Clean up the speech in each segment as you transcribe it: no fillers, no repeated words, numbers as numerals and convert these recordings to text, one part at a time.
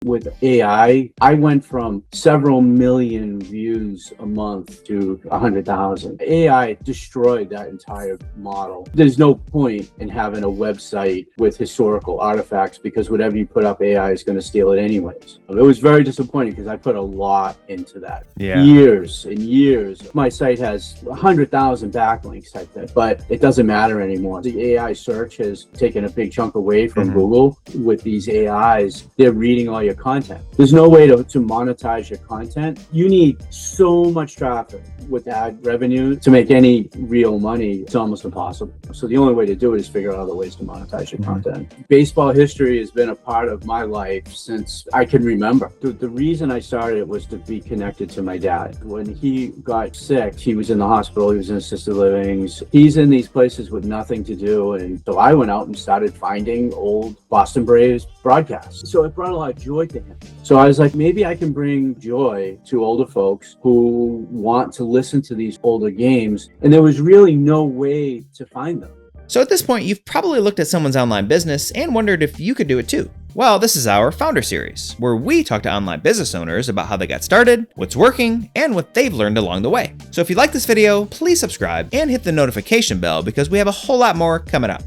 With AI, I went from several million views a month to 100,000. AI destroyed that entire model. There's no point in having a website with historical artifacts because whatever you put up, AI is going to steal it anyways. It was very disappointing because I put a lot into that. Yeah. Years and years. My site has 100,000 backlinks type thing, but it doesn't matter anymore. The AI search has taken a big chunk away from Google. With these AIs, they're reading all your content. There's no way to monetize your content. You need so much traffic with ad revenue to make any real money. It's almost impossible. So the only way to do it is figure out other ways to monetize your content. Baseball history has been a part of my life since I can remember. The reason I started it was to be connected to my dad. When he got sick, he was in the hospital, he was in assisted livings. He's in these places with nothing to do. And so I went out and started finding old Boston Braves broadcasts. So it brought a lot of joy to him. So I was like, maybe I can bring joy to older folks who want to listen to these older games. And there was really no way to find them. So at this point, you've probably looked at someone's online business and wondered if you could do it too. Well, this is our Founder Series, where we talk to online business owners about how they got started, what's working, and what they've learned along the way. So if you like this video, please subscribe and hit the notification bell because we have a whole lot more coming up.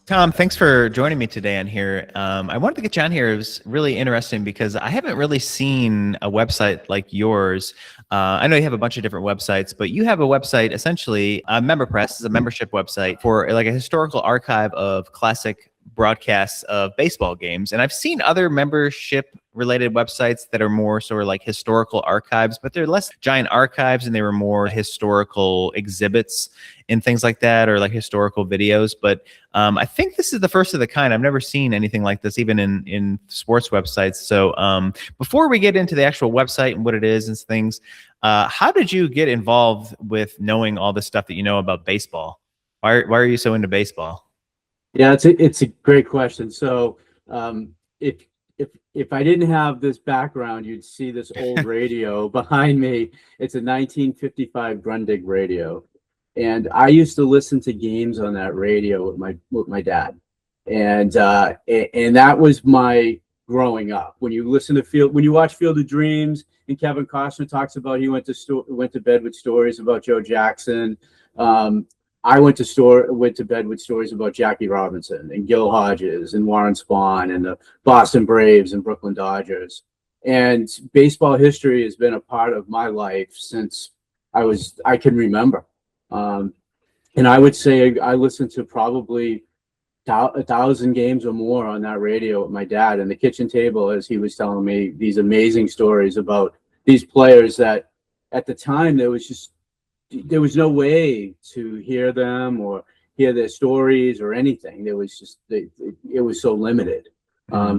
Tom, thanks for joining me today on here. I wanted to get you on here. It was really interesting because I haven't really seen a website like yours. I know you have a bunch of different websites, but you have a website, essentially, MemberPress is a membership website for like a historical archive of classic broadcasts of baseball games. And I've seen other membership related websites that are more sort of like historical archives, but they're less giant archives and they were more historical exhibits and things like that, or like historical videos. But I think this is the first of the kind. I've never seen anything like this, even in sports websites. So before we get into the actual website and what it is and things, how did you get involved with knowing all this stuff that you know about baseball? Why are you so into baseball? Yeah, it's a great question. So if I didn't have this background, you'd see this old radio behind me. It's a 1955 Grundig radio. And I used to listen to games on that radio with my dad. And that was my growing up. When you watch Field of Dreams and Kevin Costner talks about he went to bed with stories about Joe Jackson. I went to bed with stories about Jackie Robinson and Gil Hodges and Warren Spahn and the Boston Braves and Brooklyn Dodgers. And baseball history has been a part of my life since I can remember. And I would say I listened to probably 1,000 games or more on that radio with my dad in the kitchen table as he was telling me these amazing stories about these players that at the time there was no way to hear them or hear their stories or anything. There was just it was so limited.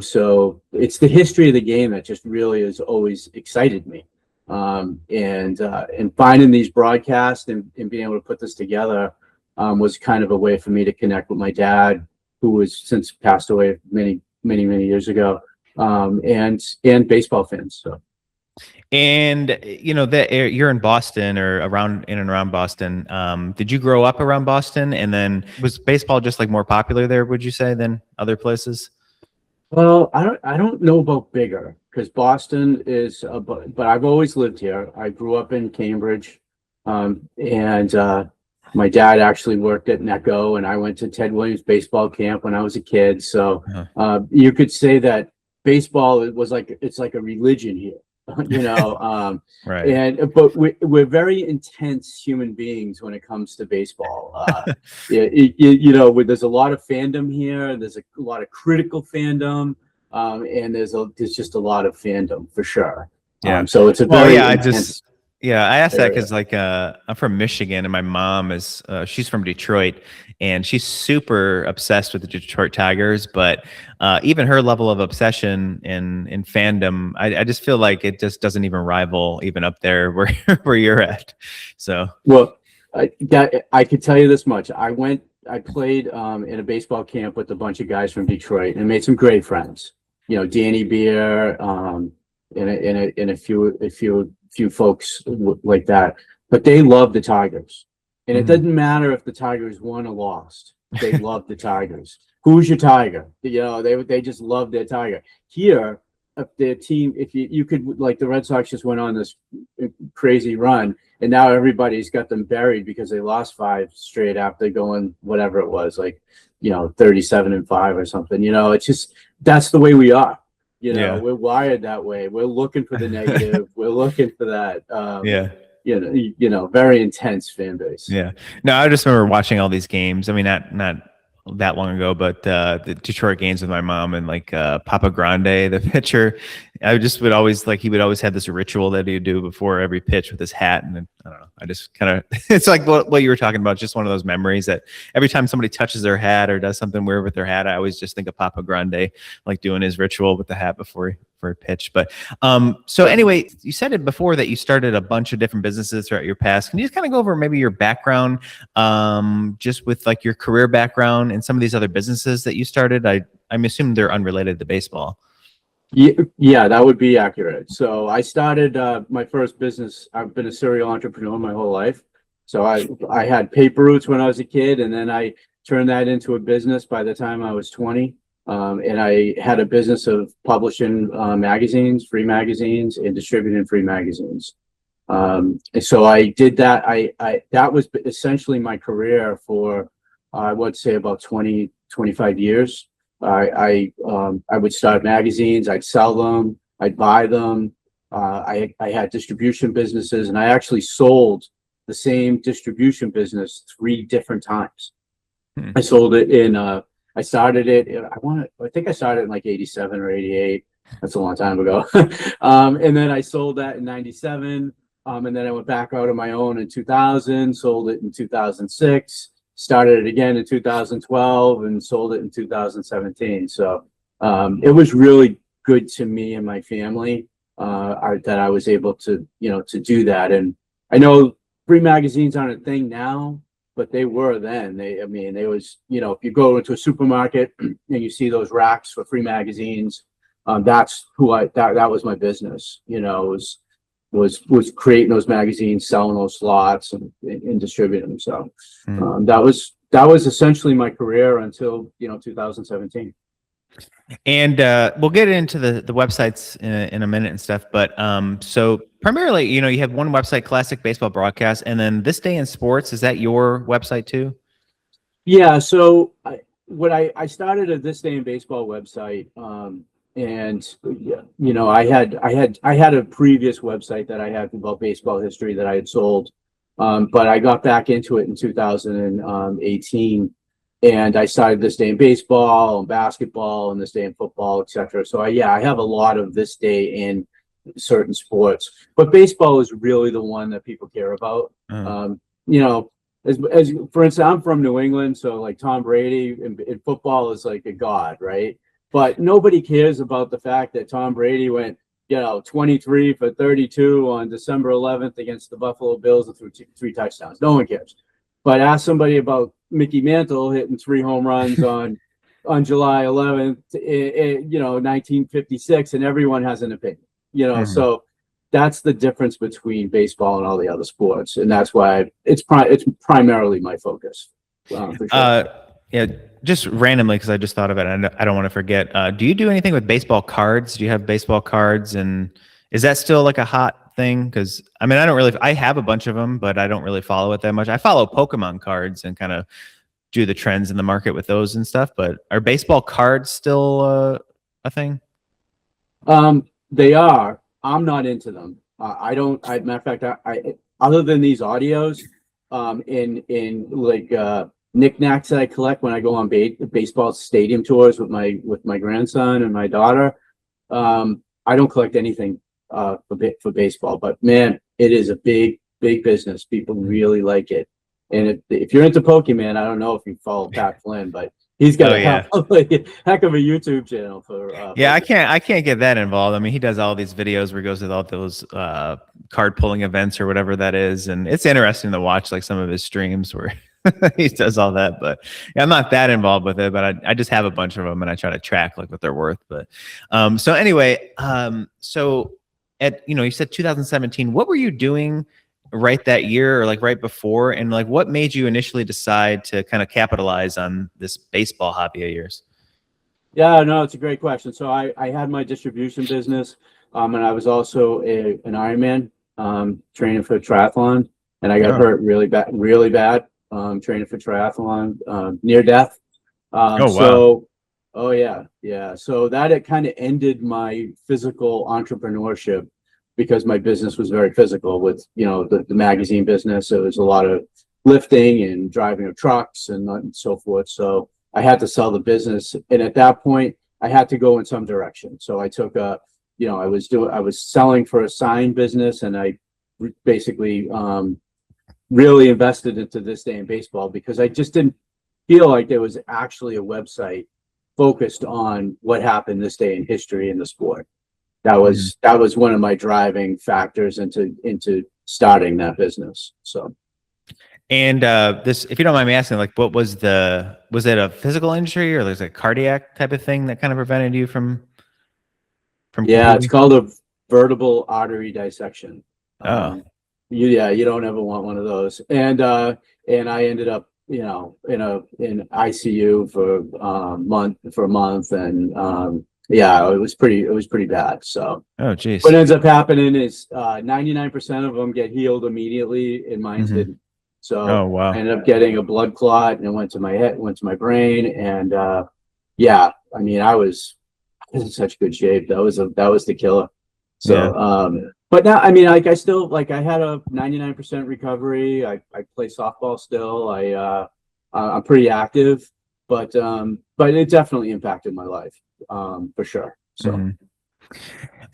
So it's the history of the game that just really has always excited me. And finding these broadcasts and being able to put this together was kind of a way for me to connect with my dad, who was since passed away many years ago, and baseball fans. So. And you know that you're in Boston or in and around Boston. Did you grow up around Boston? And then was baseball just like more popular there, would you say, than other places? Well, I don't know about bigger because Boston is, but I've always lived here. I grew up in Cambridge, and my dad actually worked at NECO, and I went to Ted Williams baseball camp when I was a kid. So you could say that baseball it's like a religion here. You know, right. But we're very intense human beings when it comes to baseball. You know, there's a lot of fandom here. There's a lot of critical fandom, and there's just a lot of fandom for sure. Yeah. So it's a very intense. I asked that because like I'm from Michigan and my mom is she's from Detroit and she's super obsessed with the Detroit Tigers, but even her level of obsession and fandom, I just feel like it just doesn't even rival even up there where you're at. So well, I could tell you this much. I played in a baseball camp with a bunch of guys from Detroit and made some great friends. You know, Danny Beer, and a few folks like that, but they love the Tigers, and it doesn't matter if the Tigers won or lost. They love the Tigers. Who's your Tiger? You know, they just love their Tiger. Here, if their team, if you could, like the Red Sox just went on this crazy run, and now everybody's got them buried because they lost 5 straight after going whatever it was, like 37-5 or something. It's just that's the way we are. We're wired that way. We're looking for the negative. We're looking for that. Very intense fan base. Yeah. No, I just remember watching all these games. I mean, not that long ago, but the Detroit games with my mom, and like Papa Grande, the pitcher. I just would always he would always have this ritual that he'd do before every pitch with his hat, and I don't know. I just kind of it's like what you were talking about, just one of those memories that every time somebody touches their hat or does something weird with their hat, I always just think of Papa Grande, like doing his ritual with the hat before for a pitch. But so anyway, you said it before that you started a bunch of different businesses throughout your past. Can you just kind of go over maybe your background, just with like your career background and some of these other businesses that you started? I'm assuming they're unrelated to baseball. Yeah, that would be accurate. So I started my first business. I've been a serial entrepreneur my whole life. So I had paper routes when I was a kid, and then I turned that into a business by the time I was 20. And I had a business of publishing magazines, free magazines, and distributing free magazines. And so I did that. That was essentially my career for, I would say, about 25 years. I would start magazines, I'd sell them, I'd buy them. I had distribution businesses, and I actually sold the same distribution business 3 different times. I sold it in, I started it, I think I started in like 87 or 88. That's a long time ago. And then I sold that in 97. And then I went back out on my own in 2000, sold it in 2006. Started it again in 2012 and sold it in 2017. So it was really good to me and my family that I was able to do that. And I know free magazines aren't a thing now, but they were then. They was, if you go into a supermarket and you see those racks for free magazines, that's that was my business. Was creating those magazines, selling those slots, and distributing them. So that was essentially my career until 2017. And we'll get into the websites in a minute and stuff. But so primarily, you have one website, Classic Baseball Broadcast, and then This Day in Sports. Is that your website too? Yeah. So I started a This Day in Baseball website. And I had a previous website that I had about baseball history that I had sold, but I got back into it in 2018, and I started This Day in Baseball and basketball and This Day in Football, etc. So I have a lot of This Day in certain sports, but baseball is really the one that people care about. As for instance, I'm from New England, so like Tom Brady in football is like a god, right? But nobody cares about the fact that Tom Brady went, 23 for 32 on December 11th against the Buffalo Bills and threw 3 touchdowns. No one cares. But ask somebody about Mickey Mantle hitting 3 home runs on July 11th, 1956, and everyone has an opinion. So that's the difference between baseball and all the other sports, and that's why it's primarily my focus. For sure. Yeah, just randomly, because I just thought of it, and I don't want to forget. Do you do anything with baseball cards? Do you have baseball cards, and is that still like a hot thing? Because I have a bunch of them, but I don't really follow it that much. I follow Pokemon cards and kind of do the trends in the market with those and stuff. But are baseball cards still a thing? They are. I'm not into them. I don't. Matter of fact, I other than these audios, in like knickknacks that I collect when I go on baseball stadium tours with my grandson and my daughter. I don't collect anything for baseball, but man, it is a big business. People really like it, and if you're into Pokemon, I don't know if you follow Pat Flynn, but he's got a heck of a YouTube channel for. I can't get that involved. I mean, he does all these videos where he goes to all those card pulling events or whatever that is, and it's interesting to watch like some of his streams where he does all that. But I'm not that involved with it. But I just have a bunch of them, and I try to track like what they're worth. But so anyway, so at you said 2017. What were you doing right that year, or like right before, and like what made you initially decide to kind of capitalize on this baseball hobby of yours? Yeah, no, it's a great question. So I had my distribution business, and I was also an Ironman, training for triathlon, and I got Oh, hurt really bad, training for triathlon, near death. oh wow. So, oh yeah, yeah. So that it kind of ended my physical entrepreneurship because my business was very physical with, the magazine business. It was a lot of lifting and driving of trucks and so forth. So I had to sell the business. And at that point, I had to go in some direction. So I took I was selling for a sign business, and I basically, really invested into This Day in Baseball because I just didn't feel like there was actually a website focused on what happened this day in history in the sport. Mhm. That was one of my driving factors into starting that business. So And this, if you don't mind me asking, like, what was was it a physical injury or was it a cardiac type of thing that kind of prevented you from yeah, it's competing? called a vertebral artery dissection. Oh, You don't ever want one of those. And I ended up, in ICU for a month, and yeah, it was pretty bad. So oh, what geez. ends up happening is 99% of them get healed immediately, and mine Hmm. didn't. So Oh, I wow. ended up getting a blood clot, and it went to my head, went to my brain, and yeah, I mean, I was in such good shape. That was the killer. Yeah. So, but now, I mean, like I still like I had a 99% recovery. I play softball still. I'm pretty active, but it definitely impacted my life, for sure. So. Hmm.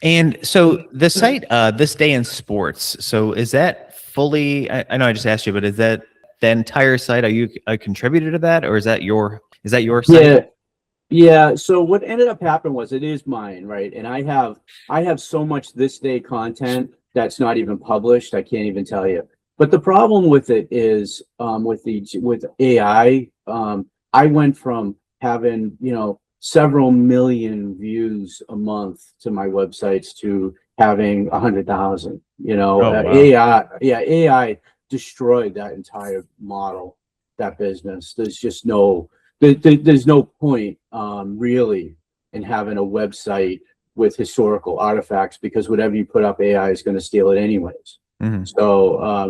And so the site, This Day in Sports. So is that fully? I know I just asked you, but is that the entire site? Are you a contributor to that, or is that your site? Yeah, yeah. So what ended up happening was it is mine, right? And I have so much this day content that's not even published. I can't even tell you. But the problem with it is, with AI, I went from having, several million views a month to my websites to having 100,000. Oh, wow. AI, yeah, AI destroyed that entire model, that business. There's no point, really, in having a website with historical artifacts, because whatever you put up, AI is going to steal it anyways. Hmm. So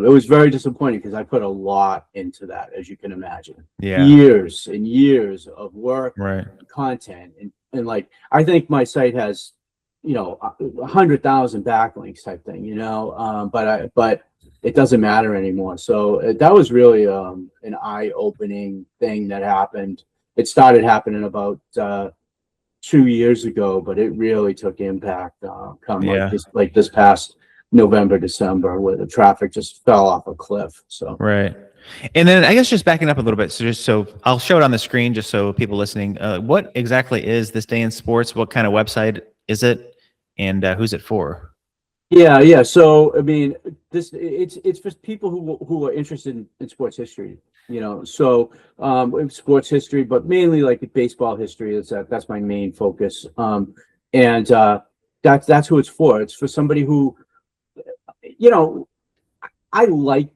it was very disappointing because I put a lot into that, as you can imagine. Yeah. Years and years of work, Right. content, and like I think my site has, 100,000 backlinks type thing, but it doesn't matter anymore. So that was really, an eye-opening thing that happened. It started happening about 2 years ago, but it really took impact, come Yeah. like this past November, December, where the traffic just fell off a cliff. So Right. And then I guess just backing up a little bit. So just so I'll show it on the screen just so people listening, what exactly is This Day in Sports? What kind of website is it? And who's it for? yeah, yeah. So I mean, it's for people who are interested in sports history. So sports history, but mainly like baseball history. That's my main focus. And that's who it's for. It's for somebody who, you know, I like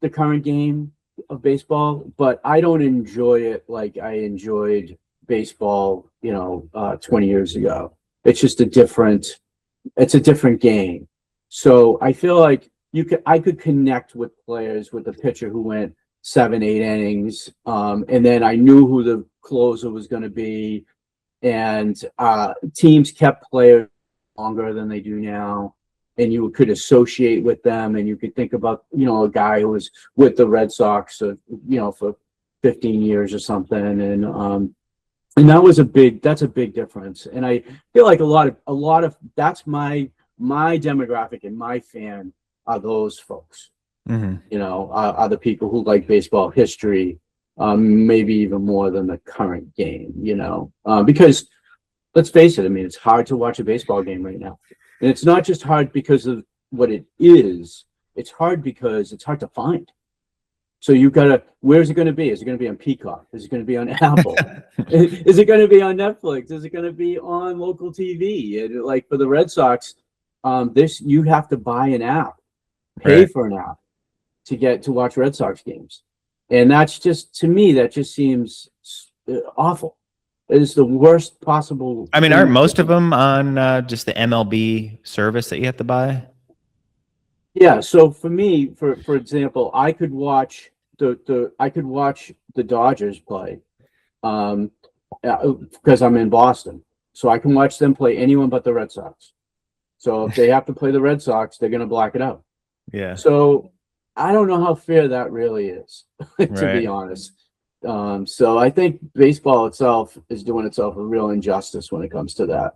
the current game of baseball, but I don't enjoy it like I enjoyed baseball, 20 years ago. It's just it's a different game. So I feel like I could connect with players, with the pitcher who went 7, 8 innings, and then I knew who the closer was going to be, and teams kept players longer than they do now, and you could associate with them, and you could think about, a guy who was with the Red Sox, for 15 years or something, and that's a big difference. And I feel like a lot of that's my demographic, and my fan are those folks. Hmm. Are the people who like baseball history, maybe even more than the current game. Because let's face it, I mean, it's hard to watch a baseball game right now, and it's not just hard because of what it is. It's hard because it's hard to find. So you gotta, where's it gonna be? Is it gonna be on Peacock? Is it gonna be on Apple? Is it gonna be on Netflix? Is it gonna be on local TV? And like for the Red Sox, this you have to buy an app, pay Right. for an app to get to watch Red Sox games, and that's just, to me, that just seems awful. is the worst possible I mean, thing aren't you most of could. them on just the MLB service that you have to buy? Yeah, so for me, for example, I could watch the Dodgers play, um, because I'm in Boston, so I can watch them play anyone but the Red Sox. So if they have to play the Red Sox, they're gonna black it out. Yeah, So I don't know how fair that really is, to be right. honest. So I think baseball itself is doing itself a real injustice when it comes to that.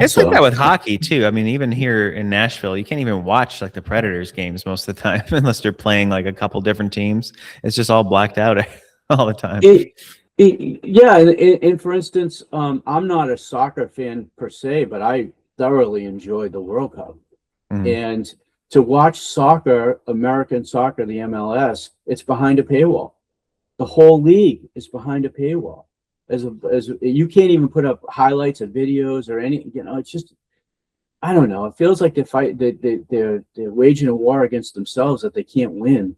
It's like that So with hockey too. I mean, even here in Nashville, you can't even watch like the Predators games most of the time unless they're playing like a couple different teams. It's just all blacked out all the time. it, yeah, and for instance, I'm not a soccer fan per se, but I thoroughly enjoyed the World Cup. Mhm. And to watch soccer, American soccer, the MLS, it's behind a paywall. The whole league is behind a paywall. As you can't even put up highlights of videos or any, it's just, I don't know. It feels like they're waging a war against themselves that they can't win.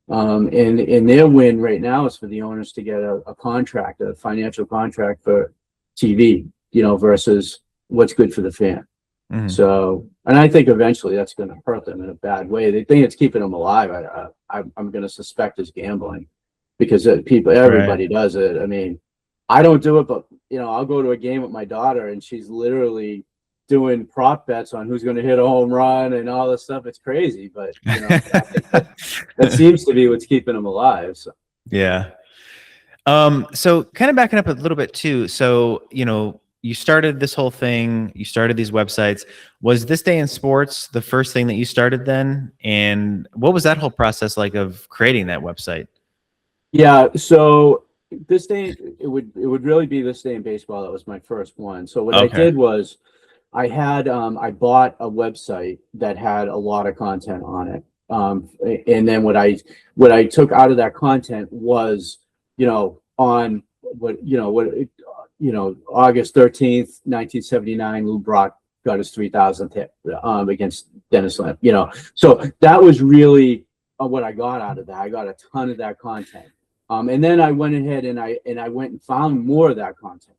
And their win right now is for the owners to get a contract, a financial contract for TV, versus what's good for the fan. Mhm. So, and I think eventually that's going to hurt them in a bad way. They think it's keeping them alive. I'm going to suspect is gambling, because Right. everybody does it. I mean, I don't do it, but I'll go to a game with my daughter, and she's literally doing prop bets on who's going to hit a home run and all this stuff. It's crazy, but I think that seems to be what's keeping them alive. So. Yeah. So kind of backing up a little bit too. So, you started this whole thing, you started these websites. Was This Day in Sports the first thing that you started then? And what was that whole process like of creating that website? Yeah, so this day it would really be This Day in Baseball. That was my first one. So what I Okay. did was I bought a website that had a lot of content on it. And then what I took out of that content was, on August 13th, 1979, Lou Brock got his 3,000th hit, against Dennis Lamb. So that was really what I got out of that. I got a ton of that content. And then I went ahead and I went and found more of that content.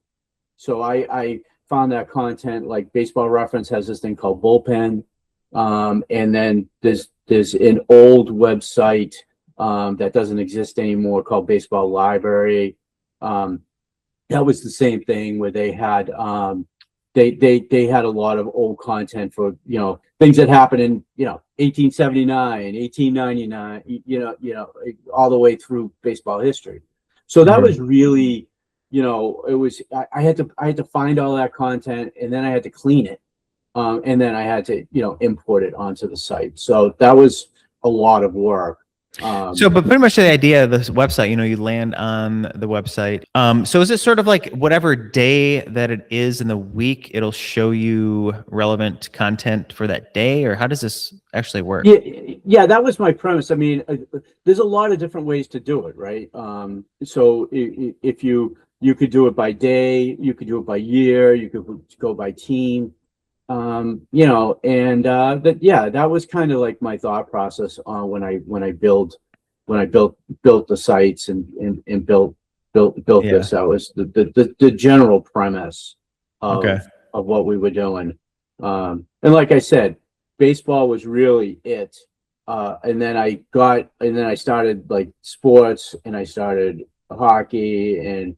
So I found that content, like Baseball Reference has this thing called Bullpen. And then there's an old website that doesn't exist anymore called Baseball Library. That was the same thing where they had they had a lot of old content for things that happened in 1879, 1899, all the way through baseball history. So that was Mhm. really, it was I had to find all that content, and then I had to clean it, and then I had to import it onto the site. So that was a lot of work. So, but pretty much the idea of this website, you land on the website. So is it sort of like whatever day that it is in the week, it'll show you relevant content for that day, or how does this actually work? Yeah, that was my premise. I mean, there's a lot of different ways to do it, right? So if you could do it by day, you could do it by year, you could go by team, and that was kind of like my thought process on when I built the sites and built Yeah. this. That was the general premise Okay. of what we were doing. And like I said, baseball was really it. And then I started like sports, and I started hockey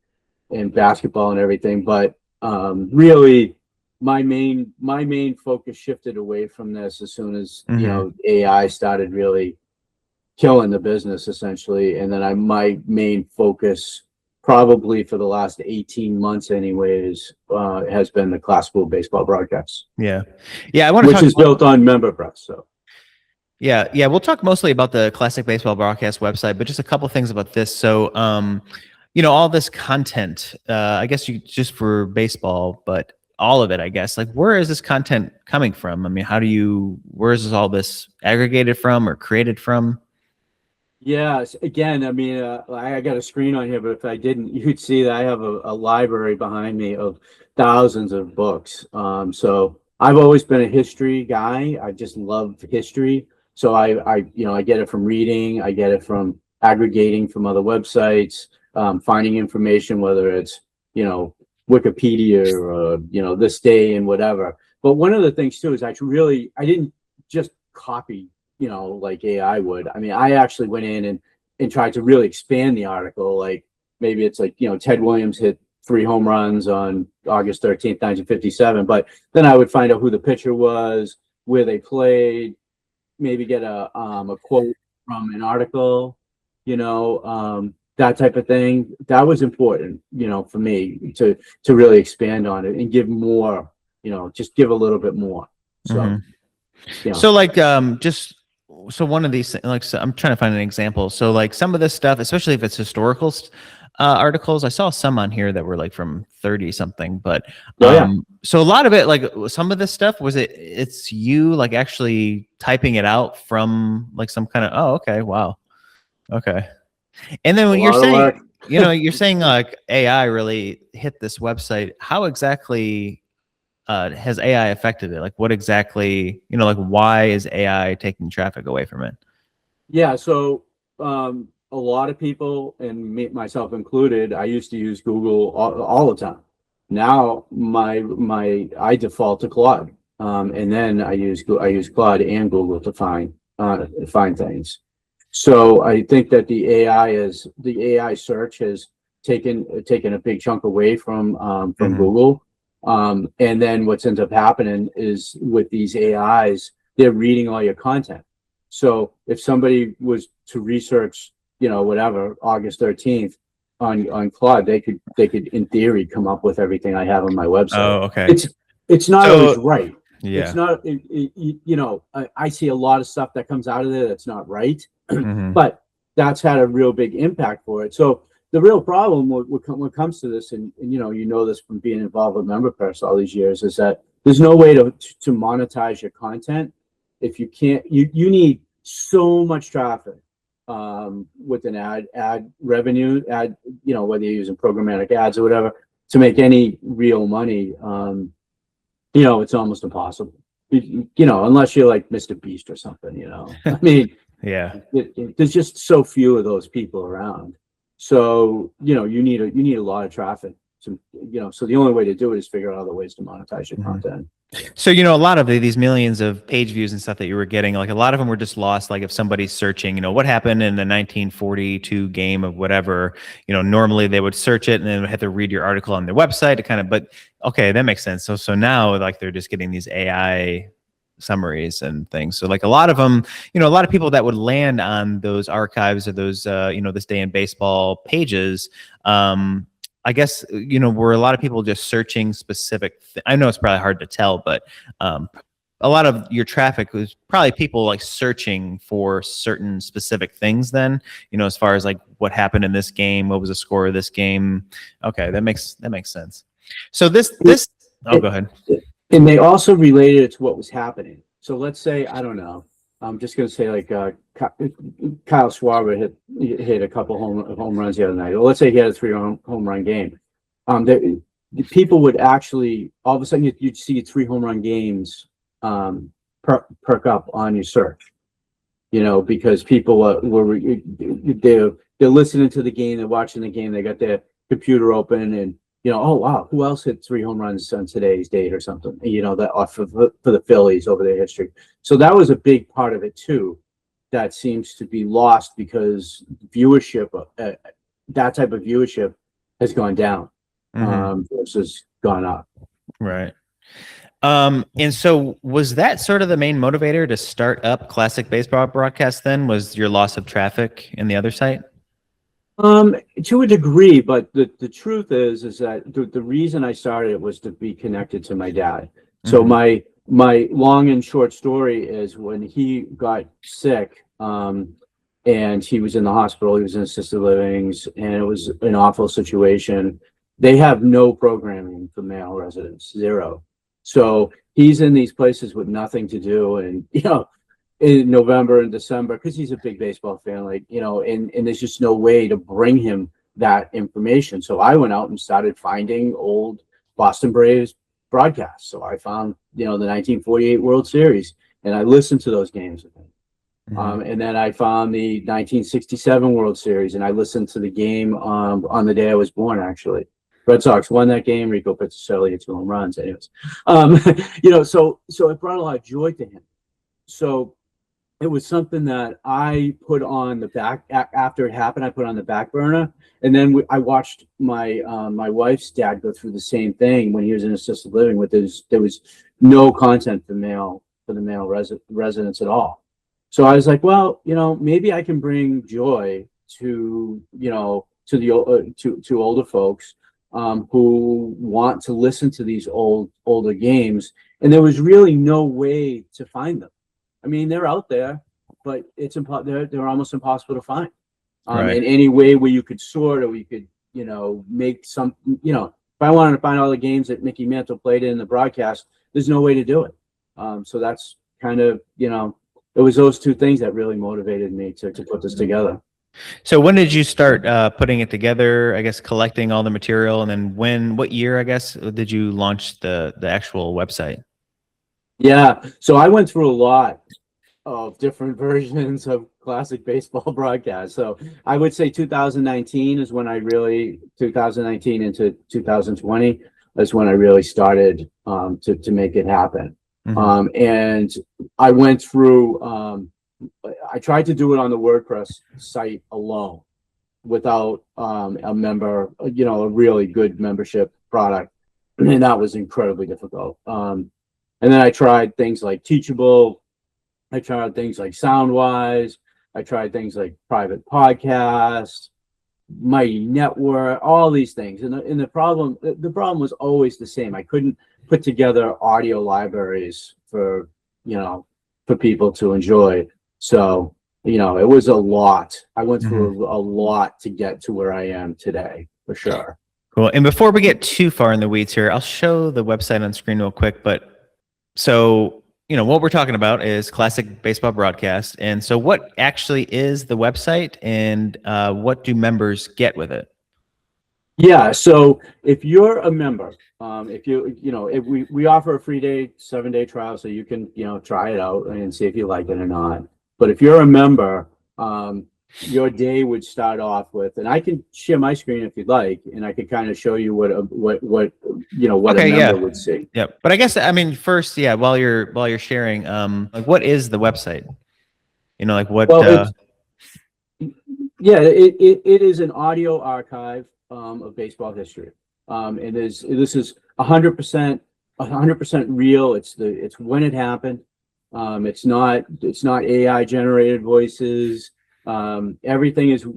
and basketball and everything. But really, my main focus shifted away from this as soon as Hmm. AI started really killing the business, essentially. And then my main focus, probably for the last 18 months anyways, has been the classical baseball broadcasts, Yeah. Yeah. I want to which talk. is built on MemberPress. So Yeah. Yeah. We'll talk mostly about the classic baseball broadcast website, but just a couple things about this. So, all this content, I guess you just for baseball, but all of it, I guess, like where is this content coming from? I mean, where is all this aggregated from or created from? yes, again, I mean, I got a screen on here, but if I didn't, you'd see that I have a library behind me of thousands of books. So I've always been a history guy. I just love history. So I get it from reading. I get it from aggregating from other websites, finding information, whether it's, Wikipedia or, this day and whatever. But one of the things too is I didn't just copy, like AI would. I mean, I actually went in and tried to really expand the article. Like maybe it's like, Ted Williams hit 3 home runs on August 13th, 1957. But then I would find out who the pitcher was, where they played, maybe get a quote from an article, that type of thing. That was important, for me to really expand on it and give more, just give a little bit more. So, So like, so one of these, like, so I'm trying to find an example. So like some of this stuff, especially if it's historical articles, I saw some on here that were like from 30 something, but so a lot of it, like some of this stuff, it's you like actually typing it out from like some kind of, oh, okay, wow, okay. And then when you're saying, you're saying like AI really hit this website, how exactly has AI affected it? Like what exactly, like why is AI taking traffic away from it? Yeah, so a lot of people, and myself included, I used to use Google all the time. Now I default to Claude, and then I use Claude and Google to find things. So I think that the AI search has taken a big chunk away from Google. And then what's ends up happening is with these AIs, they're reading all your content. So if somebody was to research, whatever, August 13th on Claude, they could in theory come up with everything I have on my website. Oh, okay. It's not always right. Yeah. It's not, I see a lot of stuff that comes out of there that's not right, but that's had a real big impact for it. So the real problem when it comes to this, and this from being involved with MemberPress all these years, is that there's no way to monetize your content if you can't. You need so much traffic with an ad revenue, whether you're using programmatic ads or whatever, to make any real money. It's almost impossible. Unless you're like Mr. Beast or something. I mean, yeah, there's just so few of those people around. So, you need a lot of traffic to, so the only way to do it is figure out other ways to monetize your content. So, a lot of these millions of page views and stuff that you were getting, like a lot of them were just lost. Like if somebody's searching, what happened in the 1942 game of whatever, normally they would search it and then have to read your article on their website to kind of, but okay, that makes sense. So now like they're just getting these AI summaries and things. So like a lot of them, a lot of people that would land on those archives or those, this day in baseball pages, I guess, were a lot of people just searching specific, I know it's probably hard to tell, but a lot of your traffic was probably people like searching for certain specific things then, as far as like what happened in this game, what was the score of this game. Okay, that makes sense. So this, go ahead. And they also related it to what was happening. So let's say, I don't know, I'm just going to say like Kyle Schwarber hit a couple home runs the other night. Or let's say he had a 3 home run game. The people would actually, all of a sudden you'd see 3 home run games perk up on your search, because people they're listening to the game, they're watching the game, they got their computer open and, oh wow, who else hit 3 home runs on today's date or something? That for the Phillies over their history. So that was a big part of it too. That seems to be lost because viewership, that type of viewership, has gone down versus gone up. Right. And so was that sort of the main motivator to start up Classic Baseball Broadcast then? Was your loss of traffic in the other site? To a degree, but the truth is that the reason I started it was to be connected to my dad. So my long and short story is when he got sick, and he was in the hospital, he was in assisted livings, and it was an awful situation. They have no programming for male residents, 0. So he's in these places with nothing to do, and in November and December, because he's a big baseball fan, and there's just no way to bring him that information. So I went out and started finding old Boston Braves broadcasts. So I found, the 1948 World Series, and I listened to those games with him. And then I found the 1967 World Series, and I listened to the game on the day I was born, actually. Red Sox won that game. Rico Pizzacelli had 2 home runs. Anyways, so it brought a lot of joy to him. So it was something that I put on the back after it happened. I put on the back burner, and then I watched my my wife's dad go through the same thing when he was in assisted living. There was no content for the male residents at all. So I was like, well, maybe I can bring joy to to older folks who want to listen to these older games, and there was really no way to find them. I mean, they're out there, but they're almost impossible to find. Right. In any way where you could sort, or you could, make some, if I wanted to find all the games that Mickey Mantle played in the broadcast, there's no way to do it. So that's kind of, it was those 2 things that really motivated me to put this together. So when did you start putting it together, I guess, collecting all the material, and then what year, I guess, did you launch the actual website? Yeah, so I went through a lot of different versions of classic baseball broadcasts. So I would say 2019 is when 2019 into 2020 is when I really started to make it happen. Mm-hmm. And I went through, I tried to do it on the WordPress site alone without a member, a really good membership product. And that was incredibly difficult. And then I tried things like Teachable. I tried things like Soundwise. I tried things like Private Podcast, Mighty Network, all these things. And the problem was always the same. I couldn't put together audio libraries for people to enjoy. So, it was a lot. I went through a lot to get to where I am today, for sure. Cool. And before we get too far in the weeds here, I'll show the website on screen real quick. But so, what we're talking about is classic baseball broadcast. And so what actually is the website, and what do members get with it? Yeah. So if you're a member, if we offer a free 7-day trial, so you can, try it out and see if you like it or not. But if you're a member, your day would start off with, and I can share my screen if you'd like, and I could kind of show you what a member would see. Yeah. But I guess, first, while you're sharing, what is the website? What? Well, it is an audio archive of baseball history. This is 100% real. It's when it happened. It's not AI generated voices. Everything is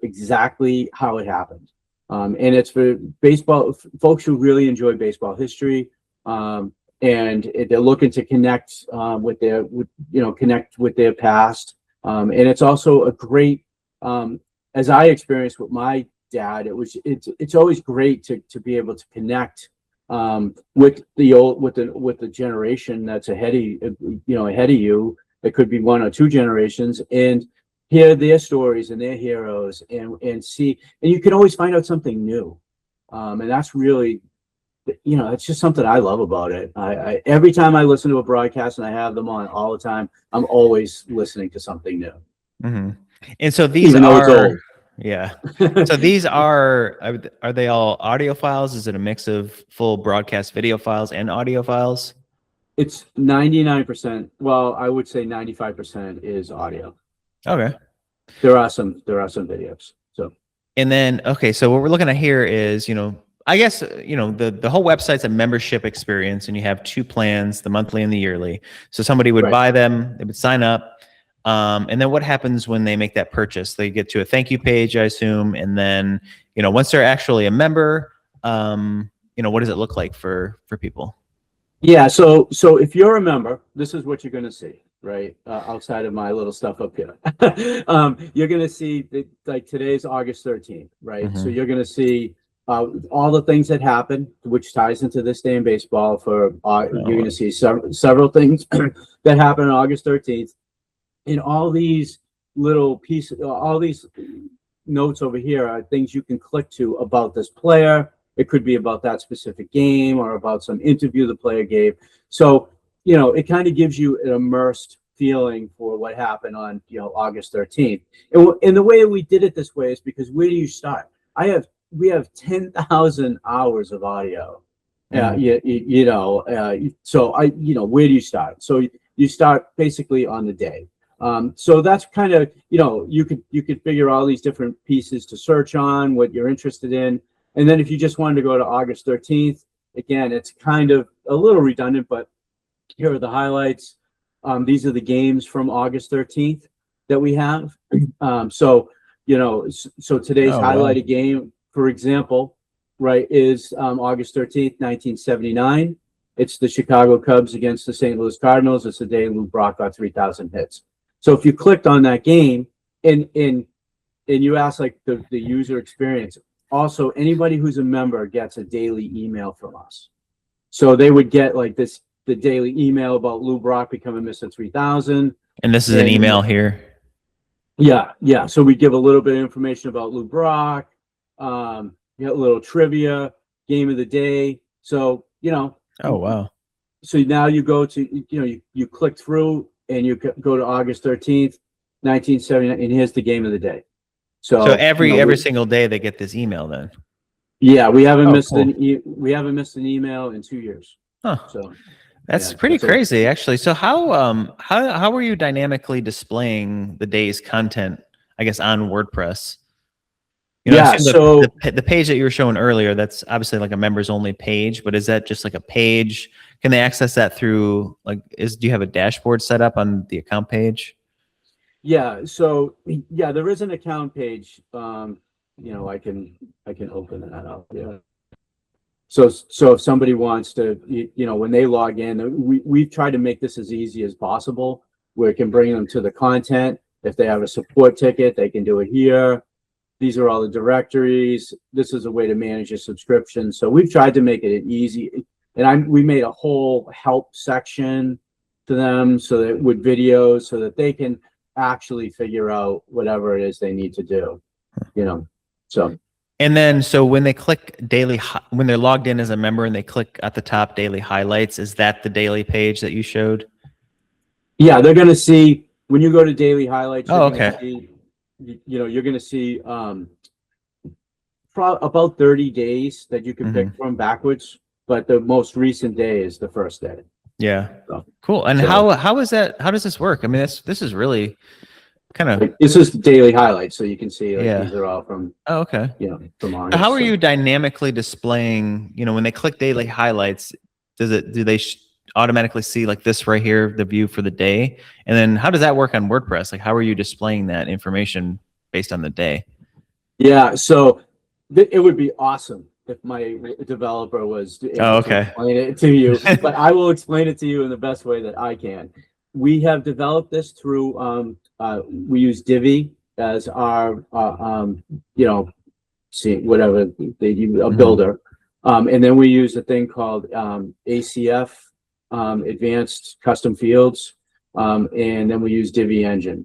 exactly how it happened. And it's for baseball folks who really enjoy baseball history. And they're looking to connect with their past. And it's also a great, as I experienced with my dad, it's always great to be able to connect with the generation that's ahead of you. It could be 1 or 2 generations, and hear their stories and their heroes, and see, and you can always find out something new. And that's really, it's just something I love about it. I every time I listen to a broadcast, and I have them on all the time, I'm always listening to something new. Mm-hmm. And so these are, yeah. So these are they all audio files? Is it a mix of full broadcast video files and audio files? It's 99%. Well, I would say 95% is audio. Okay. There are some videos. So. And then, okay, so what we're looking at here is, I guess, the whole website's a membership experience, and you have 2 plans, the monthly and the yearly. So somebody would buy them, they would sign up. And then what happens when they make that purchase? They get to a thank you page, I assume. And then, once they're actually a member, what does it look like for people? Yeah. So if you're a member, this is what you're going to see, right? Outside of my little stuff up here, you're going to see that, like, today's August 13th, right? Mm-hmm. So you're going to see all the things that happened, which ties into this day in baseball. You're going to see several things that happened on August 13th. And all these little pieces, all these notes over here are things you can click to about this player. It could be about that specific game, or about some interview the player gave. So, it kind of gives you an immersed feeling for what happened on, August 13th. And the way we did it this way is because, where do you start? I have we have 10,000 hours of audio. So where do you start? So you start basically on the day. So that's kind of, you could figure all these different pieces to search on, what you're interested in. And then if you just wanted to go to August 13th, again, it's kind of a little redundant, but here are the highlights. These are the games from August 13th that we have. So today's highlighted game, for example, right, is August 13th, 1979. It's the Chicago Cubs against the St. Louis Cardinals. It's the day Lou Brock got 3,000 hits. So if you clicked on that game and you ask like the user experience, also anybody who's a member gets a daily email from us. So they would get like the daily email about Lou Brock becoming Mr. 3000. And this is an email here. Yeah. So we give a little bit of information about Lou Brock, a little trivia, game of the day. So, Oh, wow. So now you go to, you click through and you go to August 13th, 1979, and here's the game of the day. So every single day they get this email then. Yeah, we haven't missed an email in 2 years. Huh. So that's pretty crazy, actually. So how were you dynamically displaying the day's content, I guess, on WordPress? So the page that you were showing earlier, that's obviously like a members only page, but is that just like a page? Can they access that through do you have a dashboard set up on the account page? Yeah. So there is an account page. I can open that up. Yeah. So if somebody wants to, when they log in, we've tried to make this as easy as possible, where it can bring them to the content. If they have a support ticket, they can do it here. These are all the directories. This is a way to manage your subscription. So we've tried to make it easy. And we made a whole help section to them so that with videos so that they can actually figure out whatever it is they need to do, so. And then, so when they click when they're logged in as a member and they click at the top daily highlights, is that the daily page that you showed? Yeah, they're going to see when you go to daily highlights. Oh, okay. You're going to see about 30 days that you can pick from backwards, but the most recent day is the first day. Yeah. So, cool. And how is that? How does this work? I mean, this is really kind of. This is daily highlights, so you can see these are all from. Oh, okay. From August. How are you dynamically displaying? When they click daily highlights, do they automatically see like this right here, the view for the day? And then how does that work on WordPress? Like, how are you displaying that information based on the day? Yeah. So it would be awesome if my developer was able to explain it to you, but I will explain it to you in the best way that I can. We have developed this through, we use Divi as our, whatever they use, a builder. And then we use a thing called ACF, Advanced Custom Fields. And then we use Divi Engine.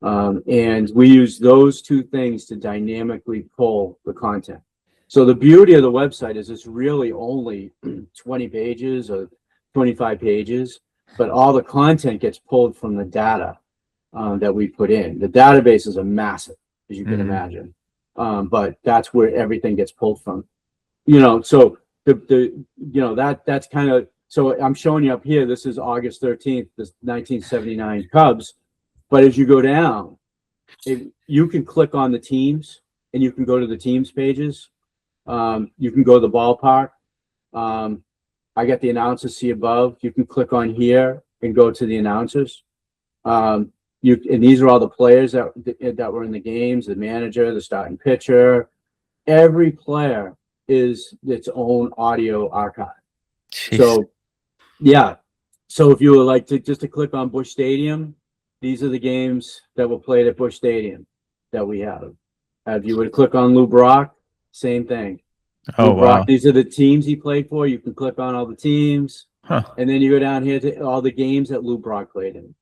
And we use those two things to dynamically pull the content. So the beauty of the website is it's really only 20 pages or 25 pages, but all the content gets pulled from the data that we put in. The databases are massive, as you can imagine, but that's where everything gets pulled from. So that's kind of, so I'm showing you up here. This is August 13th, this 1979 Cubs. But as you go down, you can click on the teams and you can go to the teams pages. You can go to the ballpark. I got the announcers see above. You can click on here and go to the announcers. And these are all the players that were in the games, the manager, the starting pitcher. Every player is its own audio archive. Jeez. So, yeah. So if you would like to just to click on Busch Stadium, these are the games that were played at Busch Stadium that we have. If you would click on Lou Brock, same thing. Oh, Lou Brock, wow. these are the teams he played for. You can click on all the teams. Huh. And then you go down here to all the games that Lou Brock played in.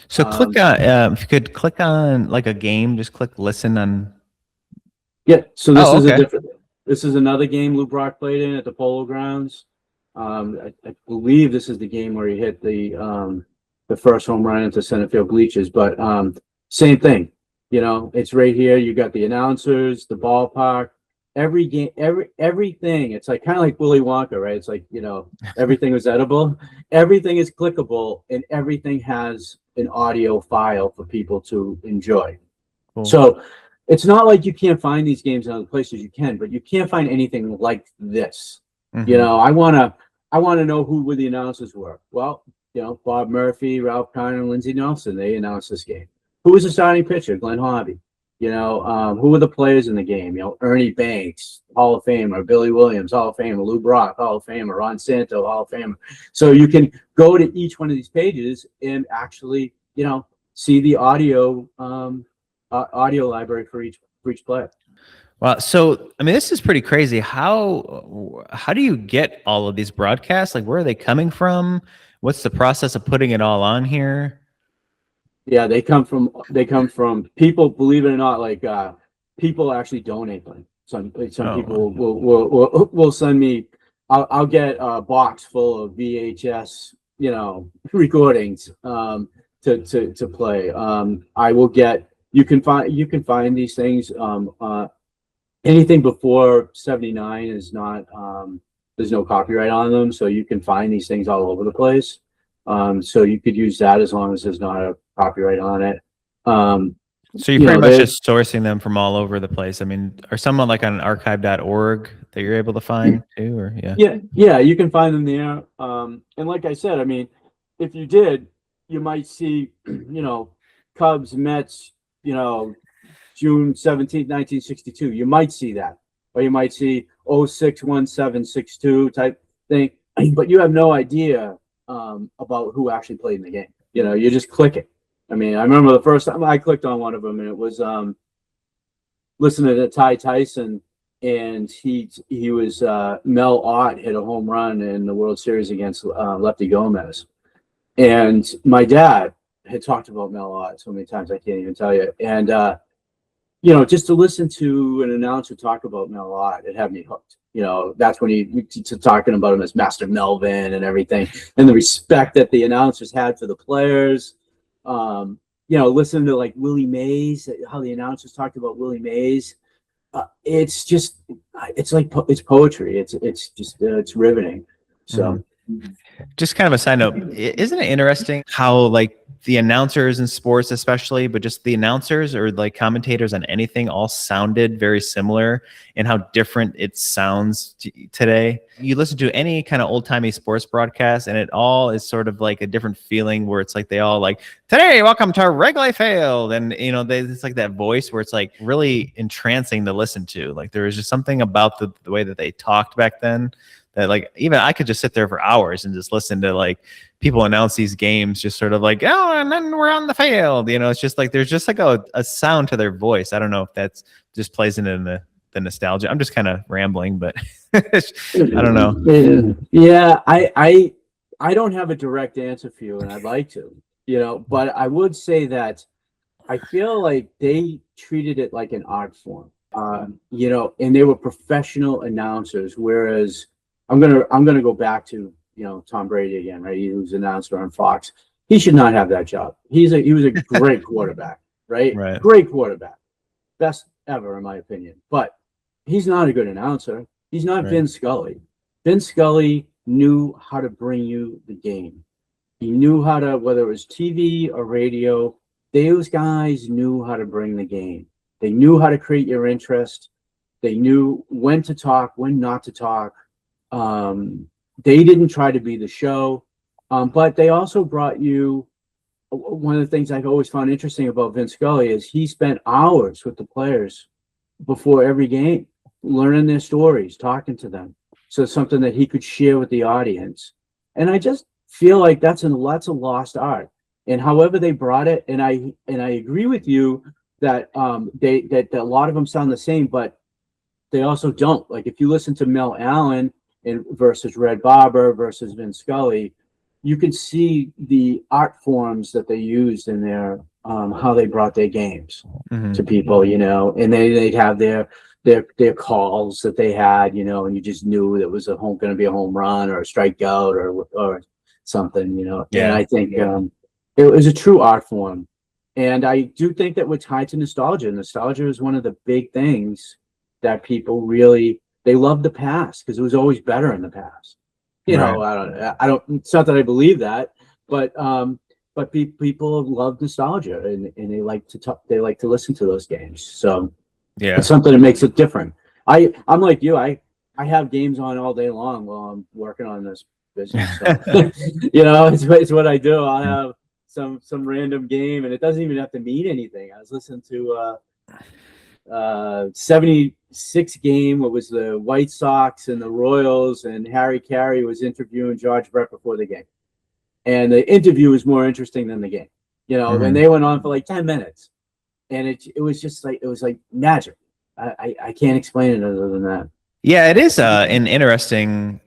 So click on, if you could click on like a game, just click listen on. Yeah. So this is another game Lou Brock played in at the Polo Grounds. I believe this is the game where he hit the first home run into center field bleachers, but same thing. It's right here. You got the announcers, the ballpark. every game, everything. It's like kind of like Willy Wonka, right? It's like, everything was edible, everything is clickable, and everything has an audio file for people to enjoy. Cool. So it's not like you can't find these games in other places. You can, but you can't find anything like this. I wanna know who the announcers were. Well, Bob Murphy, Ralph Kiner, and Lindsey Nelson, they announced this game. Who was the starting pitcher? Glenn Hobby. Who were the players in the game? Ernie Banks, Hall of Famer, Billy Williams, Hall of Famer, Lou Brock, Hall of Famer, Ron Santo, Hall of Famer. So you can go to each one of these pages and actually, see the audio library for each player. Wow. So, I mean, this is pretty crazy. How do you get all of these broadcasts? Like, where are they coming from? What's the process of putting it all on here? Yeah, they come from people, believe it or not, like people actually donate them. Some people will send me, I'll get a box full of VHS, recordings to play. I will get, you can find these things. Anything before 79 is not, there's no copyright on them. So you can find these things all over the place. So you could use that as long as there's not a copyright on it. So you're pretty much just sourcing them from all over the place. I mean, are someone like on archive.org that you're able to find too, or yeah, you can find them there. And like I said, I mean, if you did, you might see, Cubs, Mets, June 17th, 1962. You might see that, or you might see 061762 type thing, but you have no idea about who actually played in the game. You just click it. I mean, I remember the first time I clicked on one of them, and it was listening to Ty Tyson, and he was Mel Ott hit a home run in the World Series against Lefty Gomez, and my dad had talked about Mel Ott so many times I can't even tell you, and just to listen to an announcer talk about Mel Ott, it had me hooked. That's when he talking about him as Master Melvin and everything, and the respect that the announcers had for the players. Listening to like Willie Mays, how the announcers talked about Willie Mays. It's poetry. It's riveting. So. Just kind of a side note, isn't it interesting how like the announcers in sports especially, but just the announcers or like commentators on anything all sounded very similar, and how different it sounds today? You listen to any kind of old-timey sports broadcast and it all is sort of like a different feeling, where it's like they all like, today, welcome to Wrigley Field. And, it's like that voice where it's like really entrancing to listen to. Like there was just something about the way that they talked back then that like even I could just sit there for hours and just listen to like people announce these games, just sort of like, oh, and then we're on the field. It's just like there's just like a sound to their voice. I don't know if that's just plays into the nostalgia. I'm just kind of rambling, but I don't know. Yeah, I don't have a direct answer for you, and I'd like to, but I would say that I feel like they treated it like an art form, and they were professional announcers, whereas I'm gonna go back to Tom Brady again, right? He was an announcer on Fox. He should not have that job. He was a great quarterback, right? Right. Great quarterback, best ever in my opinion. But he's not a good announcer. He's not Vin Scully. Vin Scully knew how to bring you the game. He knew how to, whether it was TV or radio, those guys knew how to bring the game. They knew how to create your interest. They knew when to talk, when not to talk. They didn't try to be the show, but they also brought you. One of the things I've always found interesting about Vin Scully is he spent hours with the players before every game, learning their stories, talking to them. So it's something that he could share with the audience. And I just feel like that's a lost art. And however they brought it, and I agree with you that that a lot of them sound the same, but they also don't. Like if you listen to Mel Allen versus Red Barber versus Vin Scully, you can see the art forms that they used in their how they brought their games to people, and they'd have their calls that they had, and you just knew it was going to be a home run or a strikeout or something, And I think it was a true art form, and I do think that we're tied to nostalgia. Nostalgia is one of the big things that people really, they love the past because it was always better in the past. You know, I don't, it's not that I believe that, but people love nostalgia, and they like to talk, they like to listen to those games. So Yeah. it's something that makes it different. I'm like you, I have games on all day long while I'm working on this business. So, you know, it's what I do. I'll have some random game, and it doesn't even have to mean anything. I was listening to 76 game. It was the White Sox and the Royals, and Harry Carey was interviewing George Brett before the game. And the interview was more interesting than the game, you know, and they went on for like 10 minutes, and it was just like, it was like magic. I can't explain it other than that. Yeah, it is an interesting,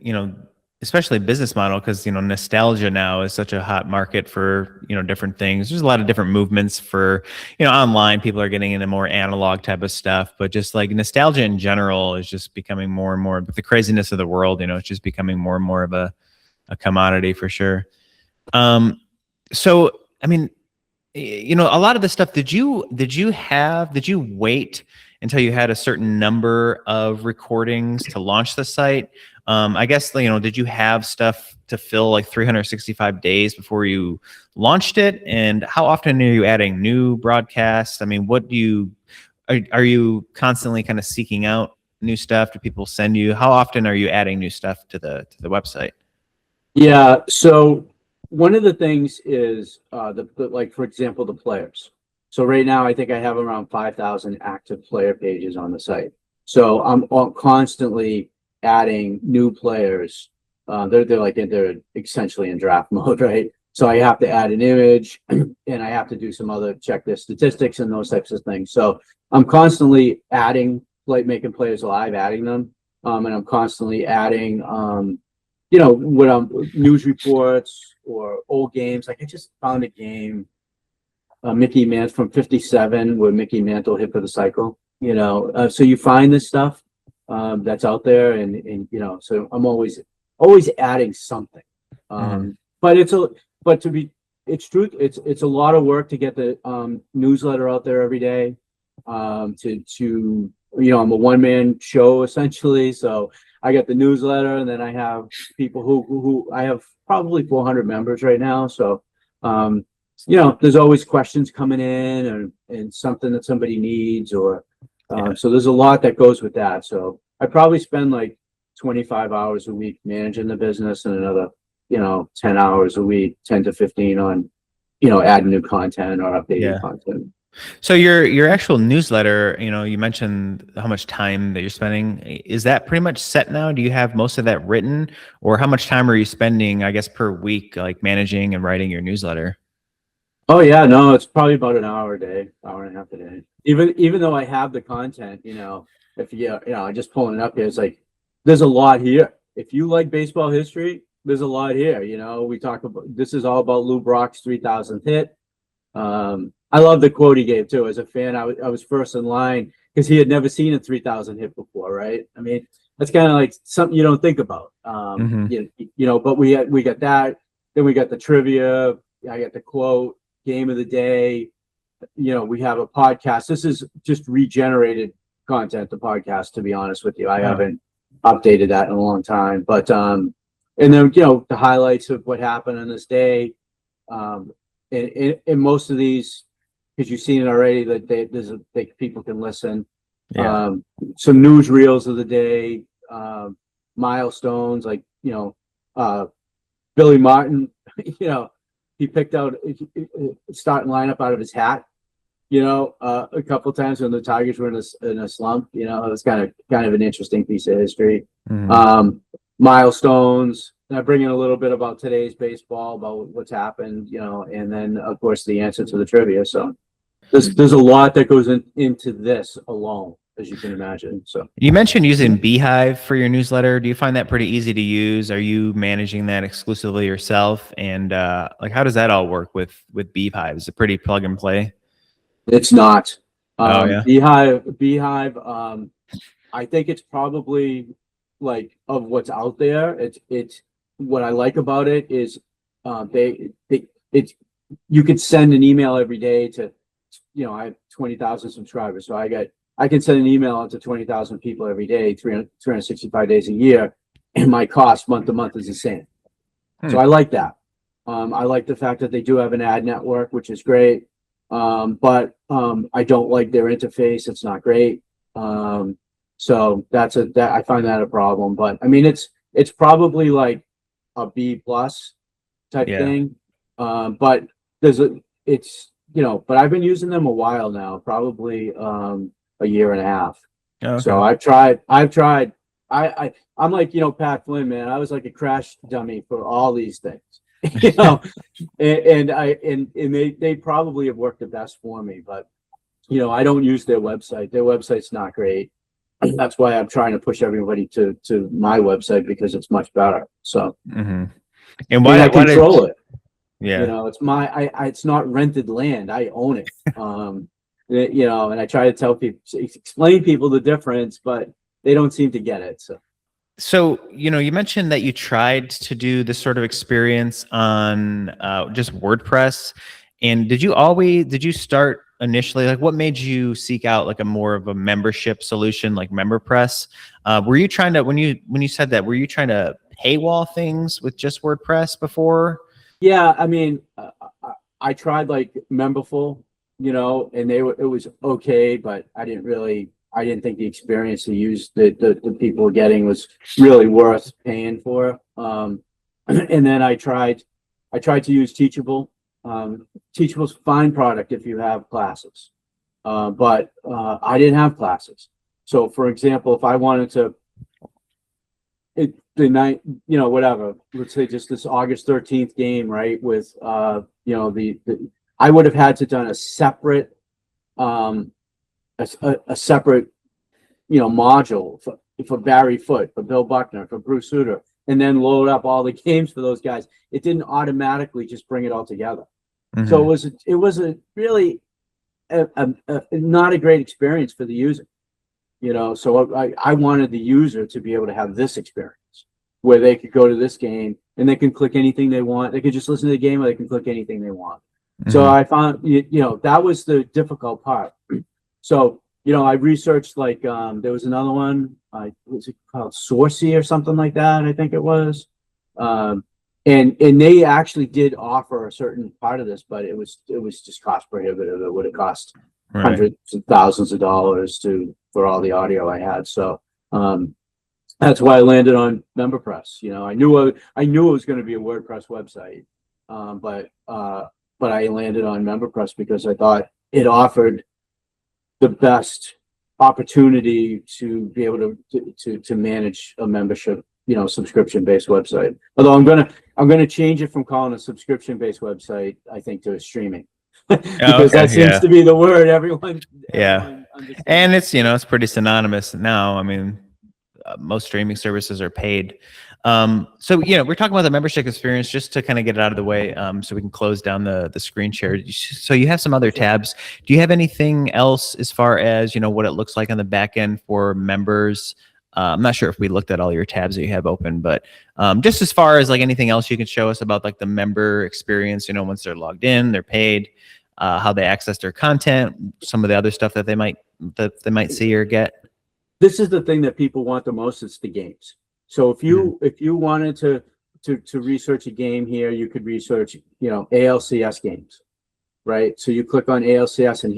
especially business model, because, nostalgia now is such a hot market for, different things. There's a lot of different movements for, online. People are getting into more analog type of stuff, but just like nostalgia in general is just becoming more and more, with the craziness of the world, it's just becoming more and more of a commodity for sure. So, I mean, a lot of the stuff, did you wait until you had a certain number of recordings to launch the site? I guess, did you have stuff to fill like 365 days before you launched it? And how often are you adding new broadcasts? I mean, are you constantly kind of seeking out new stuff? Do people send you? How often are you adding new stuff to the website? Yeah. So one of the things is like, for example, the players. So right now, I think I have around 5,000 active player pages on the site. So I'm constantly adding new players. They're essentially in draft mode, right? So I have to add an image, and I have to do some other check their statistics and those types of things. So I'm constantly adding, like making players live, adding them, and I'm constantly adding, news reports or old games. Like I just found a game. Mickey Mantle from '57, where Mickey Mantle hit for the cycle. So you find this stuff that's out there, and so I'm always adding something. But it's true. It's a lot of work to get the newsletter out there every day. I'm a one-man show essentially, so I get the newsletter, and then I have people who I have probably 400 members right now. So there's always questions coming in, and something that somebody needs, or so there's a lot that goes with that. So I probably spend like 25 hours a week managing the business, and another 10 hours a week, 10 to 15 on adding new content or updating content. So your actual newsletter, you mentioned how much time that you're spending. Is that pretty much set now? Do you have most of that written, or how much time are you spending, I guess, per week, like managing and writing your newsletter? Oh yeah, no, it's probably about an hour a day, hour and a half a day. Even though I have the content, if I just pulling it up here, it's like there's a lot here. If you like baseball history, there's a lot here. We talk about, this is all about Lou Brock's 3,000th hit. I love the quote he gave too. As a fan, I was first in line because he had never seen a 3,000 hit before, right? I mean, that's kind of like something you don't think about. But we got that. Then we got the trivia. I got the quote. Game of the day. We have a podcast. This is just regenerated content, the podcast, to be honest with you. I haven't updated that in a long time, but and then the highlights of what happened on this day, and most of these, because you've seen it already, that people can listen. Some newsreels of the day, milestones, like Billy Martin, he picked out starting lineup out of his hat, a couple of times when the Tigers were in a slump. It was kind of an interesting piece of history. Milestones. And I bring in a little bit about today's baseball, about what's happened, and then of course the answer to the trivia. So there's a lot that goes into this alone, as you can imagine. So you mentioned using Beehive for your newsletter. Do you find that pretty easy to use? Are you managing that exclusively yourself? And how does that all work with Beehive? Is it pretty plug and play? It's not. Yeah. Beehive. I think it's probably like of what's out there. It's what I like about it is you could send an email every day to, I have 20,000 subscribers, so I got I can send an email out to 20,000 people every day, 365 days a year, and my cost month to month is the same. So I like that. I like the fact that they do have an ad network, which is great. But I don't like their interface. It's not great. So that I find that a problem. But I mean, it's probably like a B plus type thing. But but I've been using them a while now, probably a year and a half. Okay. So I've tried. I'm like, Pat Flynn, man. I was like a crash dummy for all these things, and they probably have worked the best for me, but I don't use their website. Their website's not great. That's why I'm trying to push everybody to my website, because it's much better. So, and I control it. Yeah. It's it's not rented land. I own it. And I try to tell people, explain people the difference, but they don't seem to get it. So, you mentioned that you tried to do this sort of experience on just WordPress. And did you start initially, like, what made you seek out like a more of a membership solution like MemberPress? Were you trying to, when you said that, were you trying to paywall things with just WordPress before? Yeah, I mean, I tried like Memberful, and it was okay, but I didn't think the experience to use the people were getting was really worth paying for. And then I tried to use Teachable. Teachable's a fine product if you have classes, but I didn't have classes. So, for example, if I wanted to, whatever, let's say just this August 13th game, right? With I would have had to done a separate a separate module for Barry Foote, for Bill Buckner, for Bruce Sutter, and then load up all the games for those guys. It didn't automatically just bring it all together. Mm-hmm. So it was a really not a great experience for the user. So I wanted the user to be able to have this experience where they could go to this game and they can click anything they want. They could just listen to the game, or they can click anything they want. Mm-hmm. So I found, that was the difficult part. So, I researched, like, there was another one, was it called Sourcey or something like that? I think it was. And they actually did offer a certain part of this, but it was just cost prohibitive. It would have cost hundreds of thousands of dollars for all the audio I had. So, that's why I landed on MemberPress. I knew it was going to be a WordPress website. But I landed on MemberPress because I thought it offered the best opportunity to be able to manage a membership, subscription-based website. Although I'm gonna change it from calling a subscription-based website, I think, to a streaming, because that seems to be the word everyone understands. And it's it's pretty synonymous now. I mean, most streaming services are paid. So we're talking about the membership experience, just to kind of get it out of the way, so we can close down the screen share. So you have some other tabs. Do you have anything else as far as what it looks like on the back end for members? I'm not sure if we looked at all your tabs that you have open, but just as far as like anything else you can show us about like the member experience, once they're logged in, they're paid, how they access their content, some of the other stuff that they might see or get. This is the thing that people want the most. It's the games. So if you wanted to research a game here, you could research ALCS games, right? So you click on ALCS, and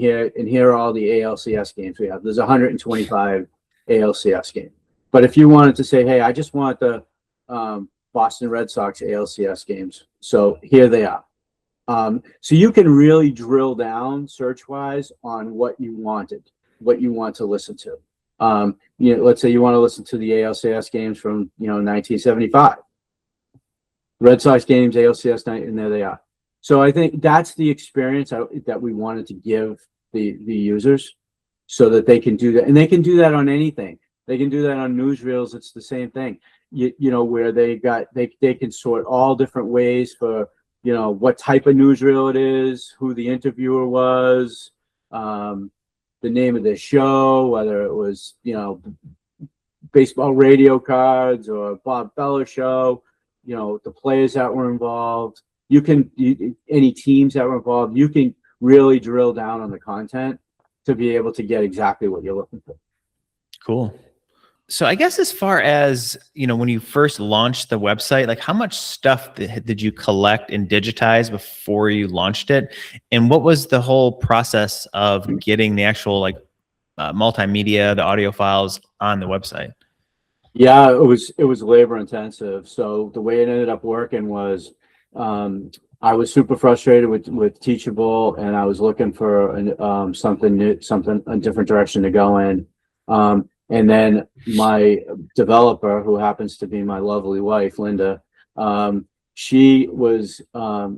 here are all the ALCS games we have. There's 125 ALCS games. But if you wanted to say, hey, I just want the Boston Red Sox ALCS games, so here they are. So you can really drill down search-wise on what you want to listen to. Let's say you want to listen to the ALCS games from 1975. Red Sox games, ALCS night, and there they are. So I think that's the experience that we wanted to give the users, so that they can do that, and they can do that on anything. They can do that on newsreels. It's the same thing. Where they can sort all different ways for what type of newsreel it is, who the interviewer was, the name of the show, whether it was, baseball radio cards or Bob Feller show, the players that were involved. Any teams that were involved, you can really drill down on the content to be able to get exactly what you're looking for. Cool. So I guess as far as, when you first launched the website, like how much stuff did you collect and digitize before you launched it? And what was the whole process of getting the actual multimedia, the audio files on the website? Yeah, it was labor intensive. So the way it ended up working was, I was super frustrated with Teachable, and I was looking for something new, a different direction to go in. And then my developer, who happens to be my lovely wife, Linda, she was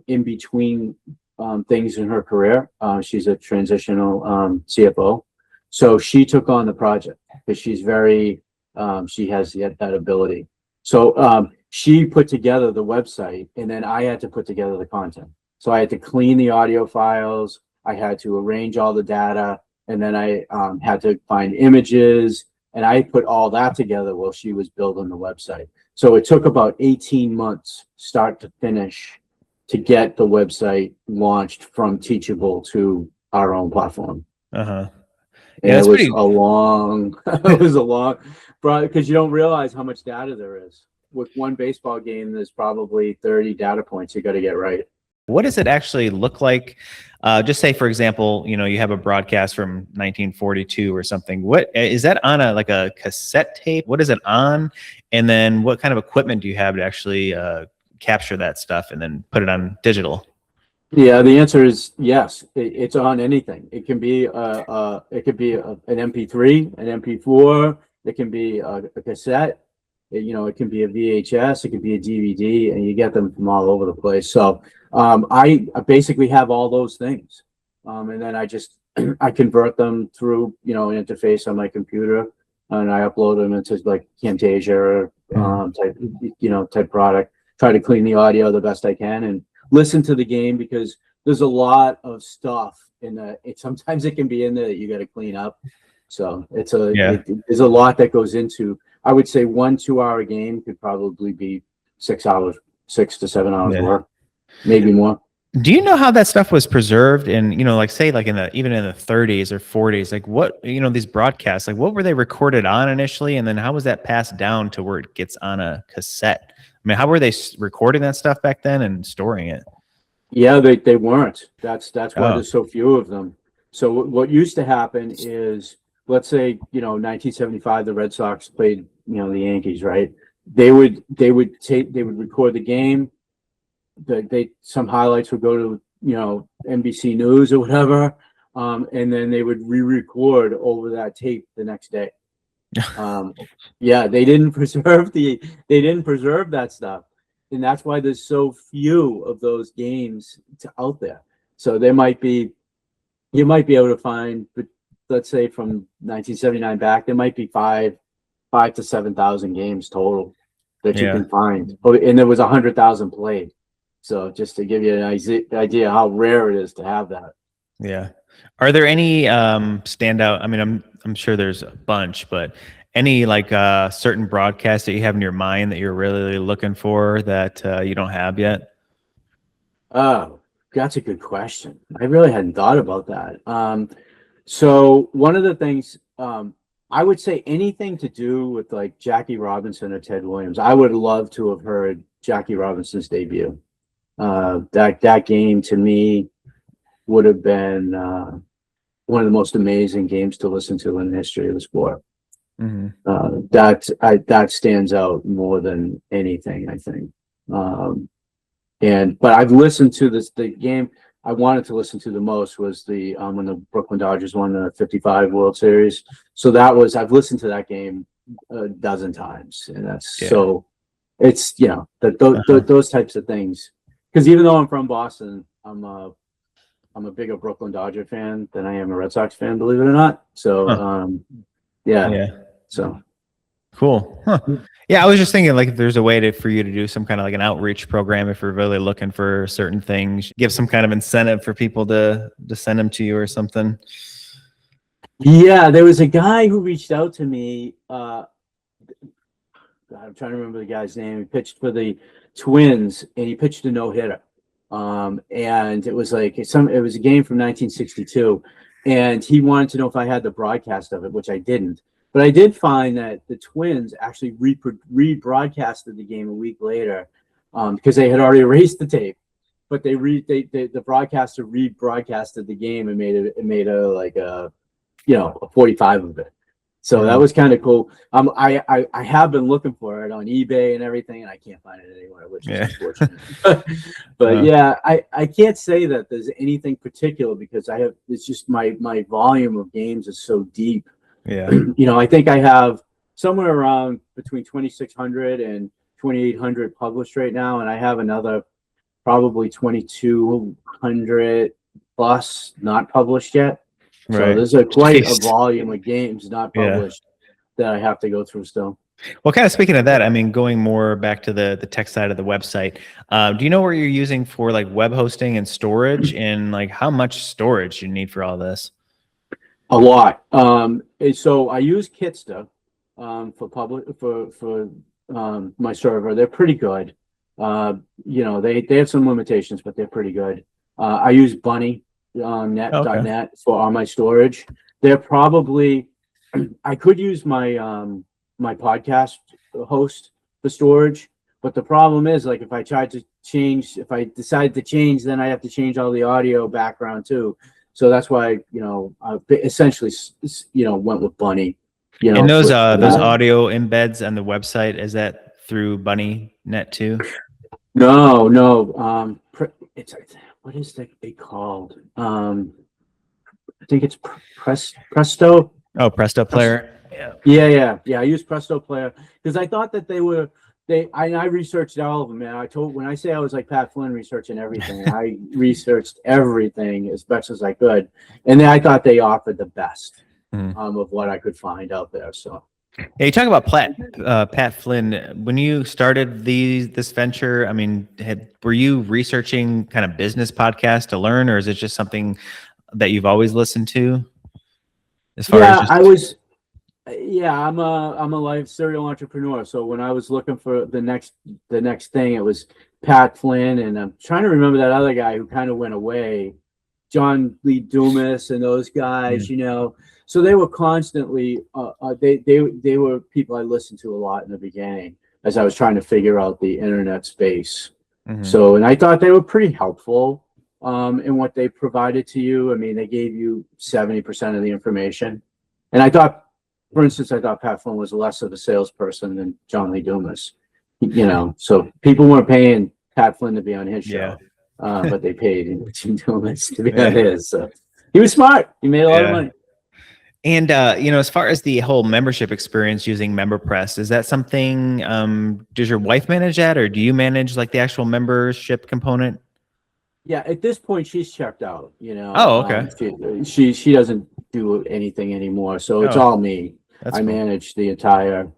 in between things in her career. She's a transitional CFO. So she took on the project because she's very, she has that ability. So she put together the website, and then I had to put together the content. So I had to clean the audio files. I had to arrange all the data, and then I had to find images. And I put all that together while she was building the website. So it took about 18 months, start to finish, to get the website launched from Teachable to our own platform. Uh-huh. Yeah, it was a long, because you don't realize how much data there is. With one baseball game, there's probably 30 data points you got to get right. What does it actually look like? Just say, for example, you have a broadcast from 1942 or something. What is that on a cassette tape? What is it on? And then what kind of equipment do you have to actually capture that stuff and then put it on digital? Yeah, the answer is yes. It's on anything. It can be an MP3, an MP4. It can be a cassette. It can be a VHS. It can be a DVD, and you get them from all over the place. So I basically have all those things, and then I convert them through an interface on my computer, and I upload them into like Camtasia type product. Try to clean the audio the best I can and listen to the game, because there's a lot of stuff sometimes it can be in there that you got to clean up. So there's a lot that goes into. I would say 1 2-hour game could probably be 6 to 7 hours work, maybe more. Do you know how that stuff was preserved? And say even in the 30s or 40s, like what these broadcasts, like what were they recorded on initially, and then how was that passed down to where it gets on a cassette? I mean, how were they recording that stuff back then and storing it? Yeah, they weren't. That's why there's so few of them. So what used to happen is, let's say 1975, the Red Sox played the Yankees, right? They would record the game. Some highlights would go to NBC News or whatever, and then they would re-record over that tape the next day. They didn't preserve that stuff, and that's why there's so few of those games out there. So you might be able to find, but let's say from 1979 back, there might be 5 to 7,000 games total that you can find. Oh, and there was 100,000 played. So just to give you an idea how rare it is to have that. Yeah. Are there any standout? I mean, I'm sure there's a bunch, but any certain broadcasts that you have in your mind that you're really looking for that you don't have yet? Oh, that's a good question. I really hadn't thought about that. So one of the things, I would say anything to do with like Jackie Robinson or Ted Williams. I would love to have heard Jackie Robinson's debut. That game to me would have been one of the most amazing games to listen to in the history of the sport. Mm-hmm. That stands out more than anything, I think. But I've listened to the game I wanted to listen to the most was the when the Brooklyn Dodgers won the 55 World Series. So I've listened to that game a dozen times, and so it's those types of things. Because even though I'm from Boston, I'm a bigger Brooklyn Dodger fan than I am a Red Sox fan, believe it or not. So so cool. Huh. Yeah, I was just thinking if there's a way for you to do some kind of an outreach program if you're really looking for certain things, give some kind of incentive for people to send them to you or something. Yeah, there was a guy who reached out to me. God, I'm trying to remember the guy's name. He pitched for the Twins, and he pitched a no-hitter. And it was it was a game from 1962, and he wanted to know if I had the broadcast of it, which I didn't. But I did find that the Twins actually rebroadcasted the game a week later, because they had already erased the tape. But the broadcaster rebroadcasted the game and made a like a 45 of it. So that was kind of cool. I have been looking for it on eBay and everything, and I can't find it anywhere, which is unfortunate. But yeah, I can't say that there's anything particular because it's just my volume of games is so deep. Yeah. I think I have somewhere around between 2,600 and 2,800 published right now, and I have another probably 2,200 plus not published yet. So there's quite a volume of games not published that I have to go through still. Well, kind of speaking of that, I mean, going more back to the tech side of the website, do you know where you're using for like web hosting and storage, and like how much storage you need for all this? A lot. So I use Kitsta for my server. They're pretty good. They have some limitations, but they're pretty good. I use Bunny. Net.net for all my storage. They're probably I could use my my podcast host for storage, but the problem is like if I decide to change, then I have to change all the audio background too. So that's why I essentially went with Bunny. And those audio embeds on the website, is that through Bunny Net too? No. It's what is that called? I think it's Presto. Oh, Presto Player. Yeah. I use Presto Player because I thought that I researched all of them, man. When I say I was like Pat Flynn researching everything, I researched everything as best as I could, and then I thought they offered the best of what I could find out there. So. Yeah, you talk about Pat Flynn. When you started this venture, I mean, were you researching kind of business podcasts to learn, or is it just something that you've always listened to? I'm a life serial entrepreneur. So when I was looking for the next thing, it was Pat Flynn, and I'm trying to remember that other guy who kind of went away, John Lee Dumas, and those guys, So they were constantly, they were people I listened to a lot in the beginning as I was trying to figure out the internet space. So, and I thought they were pretty helpful in what they provided to you. I mean, they gave you 70% of the information. And I thought, for instance, Pat Flynn was less of a salesperson than John Lee Dumas, so people weren't paying Pat Flynn to be on his show, but they paid Jim Dumas to be on his. So he was smart. He made a lot of money. And, as far as the whole membership experience using MemberPress, is that something, does your wife manage that, or do you manage like the actual membership component? Yeah, at this point she's checked out, Oh, okay. She doesn't do anything anymore. So it's all me. I manage the entire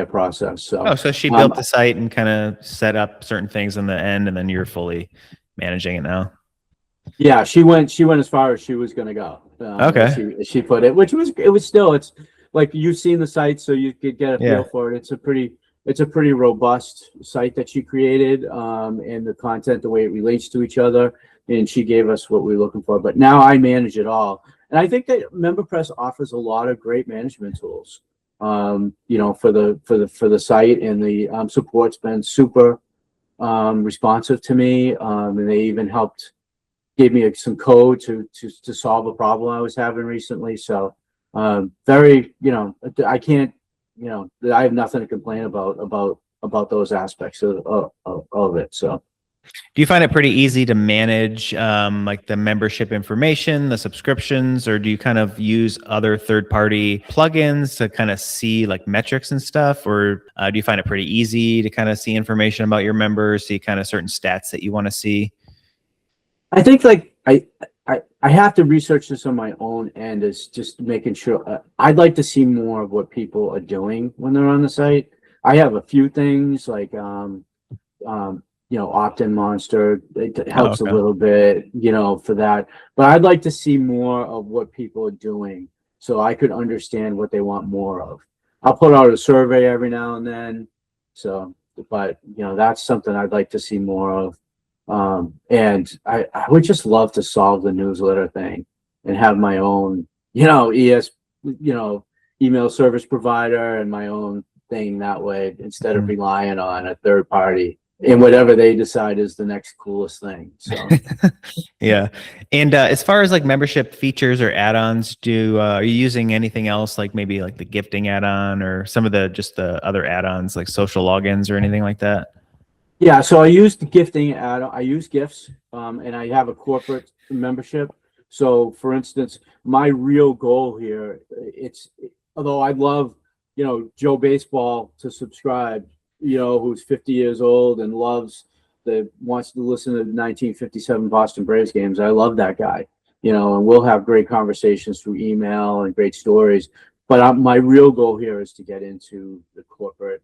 process. So, so she built the site and kind of set up certain things in the end, and then you're fully managing it now. Yeah, she went as far as she was going to go. She put it, it's like you've seen the site, so you could get a feel for it. It's a pretty robust site that she created, and the content, the way it relates to each other, and she gave us what we were looking for. But now I manage it all, and I think that MemberPress offers a lot of great management tools. For the site, and the support's been super responsive to me, and they even gave me some code to solve a problem I was having recently. So I can't, I have nothing to complain about those aspects of it. So do you find it pretty easy to manage like the membership information, the subscriptions, or do you kind of use other third-party plugins to kind of see like metrics and stuff, or do you find it pretty easy to kind of see information about your members, see kind of certain stats that you want to see? I think like I have to research this on my own end, is just making sure. I'd like to see more of what people are doing when they're on the site. I have a few things like opt-in monster. It helps a little bit, for that. But I'd like to see more of what people are doing so I could understand what they want more of. I'll put out a survey every now and then. So, but that's something I'd like to see more of. And I would just love to solve the newsletter thing and have my own, email service provider and my own thing that way, instead of relying on a third party and whatever they decide is the next coolest thing. So Yeah. And as far as like membership features or add-ons, are you using anything else, like maybe like the gifting add-on or some of the other add-ons like social logins or anything like that? yeah, so I use the gifting add-on. I use gifts, and I have a corporate membership. So for instance, my real goal here, although I'd love, Joe Baseball to subscribe, who's 50 years old and wants to listen to 1957 Boston Braves games. I love that guy, and we'll have great conversations through email and great stories. But my real goal here is to get into the corporate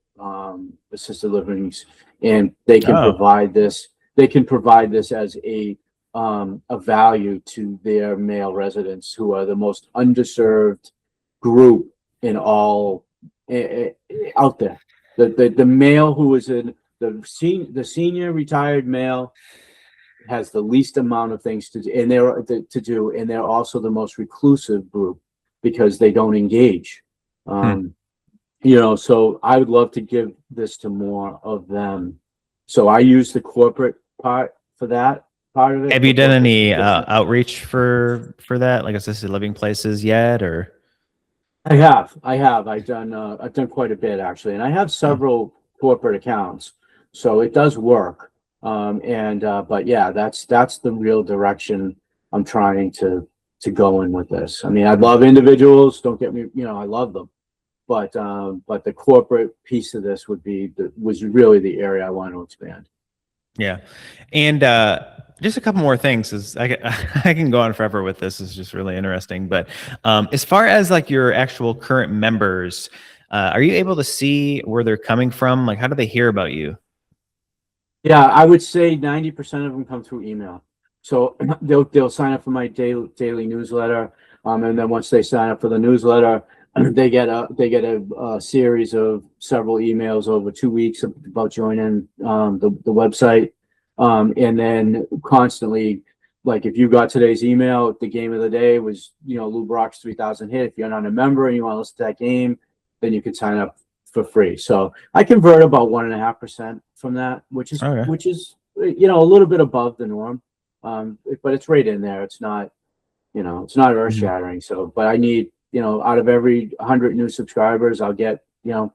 assisted livings, and they can provide this. They can provide this as a value to their male residents, who are the most underserved group in all out there. The male who is in the senior retired male has the least amount of things to do, and they're also the most reclusive group because they don't engage. So I would love to give this to more of them. So I use the corporate part for that part of it. Have you done any outreach for that, like assisted living places yet, or? I have. I've done quite a bit actually, and I have several corporate accounts, so it does work. But yeah, that's the real direction I'm trying to go in with this. I mean, I love individuals. Don't get me, I love them, but the corporate piece of this was really the area I want to expand. Yeah, and just a couple more things, is I can go on forever with this. It's just really interesting. But as far as like your actual current members, are you able to see where they're coming from? Like, how do they hear about you? Yeah, I would say 90% of them come through email. So they'll sign up for my daily newsletter, and then once they sign up for the newsletter, they get a series of several emails over 2 weeks about joining the website, and then constantly, like if you got today's email, the game of the day was Lou Brock's 3,000 hit. If you're not a member and you want to listen to that game, then you can sign up for free. So I convert about 1.5% from that, which is Okay. a little bit above the norm, but it's right in there. It's not earth shattering. So, but I need, out of every 100 new subscribers, I'll get, out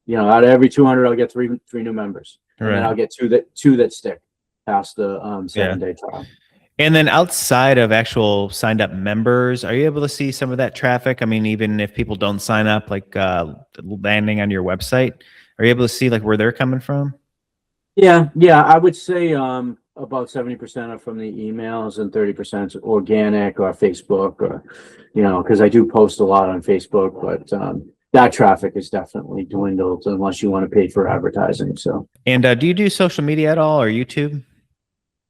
of every 200, I'll get three new members, and then I'll get two that stick past the 7-day trial. And then outside of actual signed up members, are you able to see some of that traffic? I mean, even if people don't sign up, like landing on your website, are you able to see like where they're coming from? Yeah, I would say about 70% are from the emails and 30% organic or Facebook, or because I do post a lot on Facebook, but that traffic is definitely dwindled unless you want to pay for advertising. So, and do you do social media at all, or YouTube?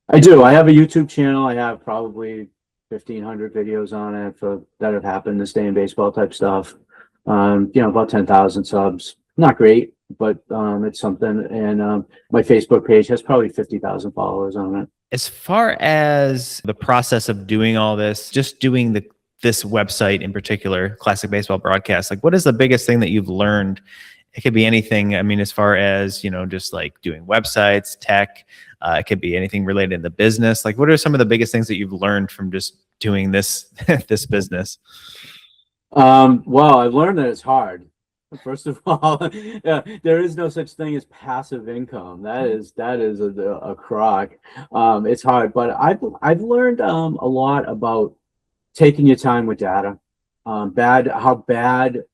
I do. I have a YouTube channel. I have probably 1,500 videos on it that have happened this day in baseball type stuff. About 10,000 subs. Not great, but it's something. And my Facebook page has probably 50,000 followers on it. As far as the process of doing all this, just doing this website in particular, Classic Baseball Broadcast, like what is the biggest thing that you've learned? It could be anything. I mean, as far as, just like doing websites, tech, it could be anything related to business. Like, what are some of the biggest things that you've learned from just doing this, this business? Well, I've learned that it's hard. First of all, yeah, there is no such thing as passive income. That is a crock. It's hard, but I've learned a lot about taking your time with data. How bad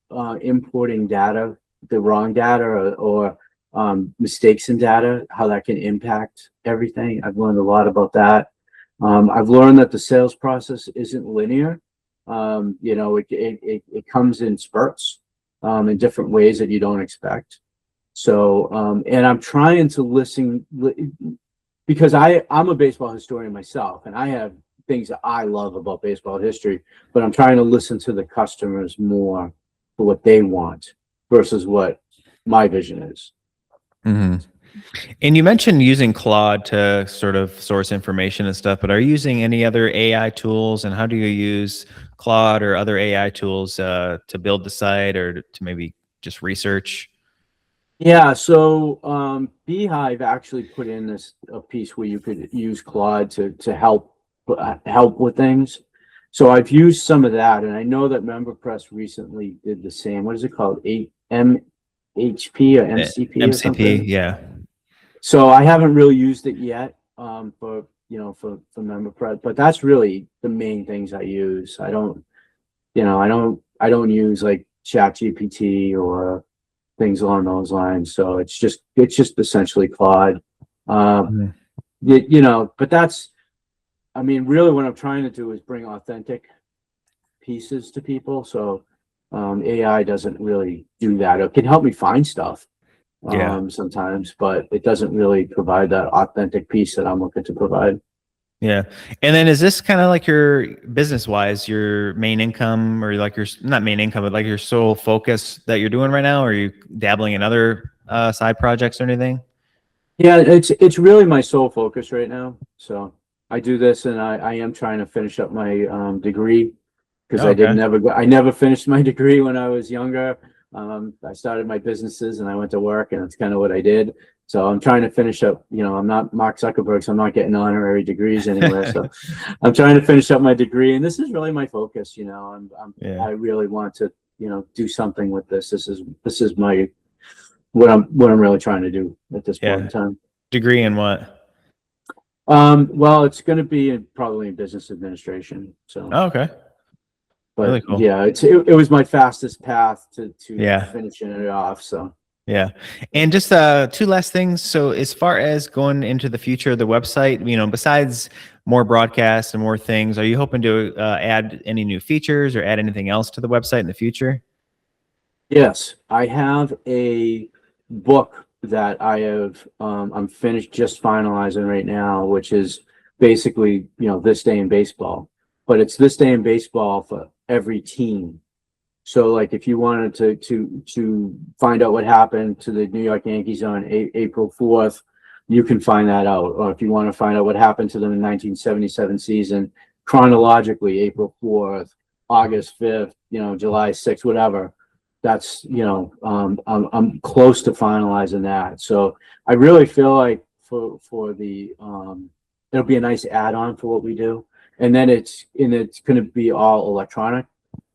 importing data, the wrong data, or mistakes in data, how that can impact everything. I've learned a lot about that. I've learned that the sales process isn't linear. It comes in spurts, in different ways that you don't expect. So, and I'm trying to listen, because I'm a baseball historian myself, and I have things that I love about baseball history, but I'm trying to listen to the customers more for what they want versus what my vision is. Mm-hmm. And you mentioned using Claude to sort of source information and stuff, but are you using any other AI tools? And how do you use Claude or other AI tools to build the site or to maybe just research? Yeah, so Beehive actually put in this a piece where you could use Claude to help with things. So I've used some of that, and I know that MemberPress recently did the same. What is it called? MHP or MCP or MCP, something? yeah. So I haven't really used it yet for for MemberPress, but that's really the main things I use. I don't use like ChatGPT or things along those lines. So it's just essentially Claude. Mhm. But I mean, really what I'm trying to do is bring authentic pieces to people. So AI doesn't really do that. It can help me find stuff Yeah. sometimes, but it doesn't really provide that authentic piece that I'm looking to provide. Yeah. And then is this kind of like your business wise, your main income or like your, not main income, but like your sole focus that you're doing right now? Or are you dabbling in other side projects or anything? Yeah, it's really my sole focus right now. So I do this, and I am trying to finish up my degree because Oh, okay. I never finished my degree when I was younger. I started my businesses and I went to work, and that's kind of what I did. So I'm trying to finish up. I'm not Mark Zuckerberg, so I'm not getting honorary degrees anywhere. So I'm trying to finish up my degree, and this is really my focus. Yeah. I really want to do something with this. This is my what I'm really trying to do at this point in Yeah. time. Degree in what? Well, it's going to be probably in business administration. So, Oh, okay. but Really cool. yeah, it was my fastest path to Yeah. finishing it off. So, Yeah. And just two last things. So as far as going into the future of the website, besides more broadcasts and more things, are you hoping to add any new features or add anything else to the website in the future? yes, I have a book that I'm finished just finalizing right now, which is basically, this day in baseball, but it's this day in baseball for every team. So like if you wanted to find out what happened to the New York Yankees on April 4th, you can find that out. Or if you want to find out what happened to them in 1977 season, chronologically, April 4th, August 5th, July 6th, whatever. That's, I'm close to finalizing that. So I really feel like for the it'll be a nice add-on for what we do. And then it's going to be all electronic.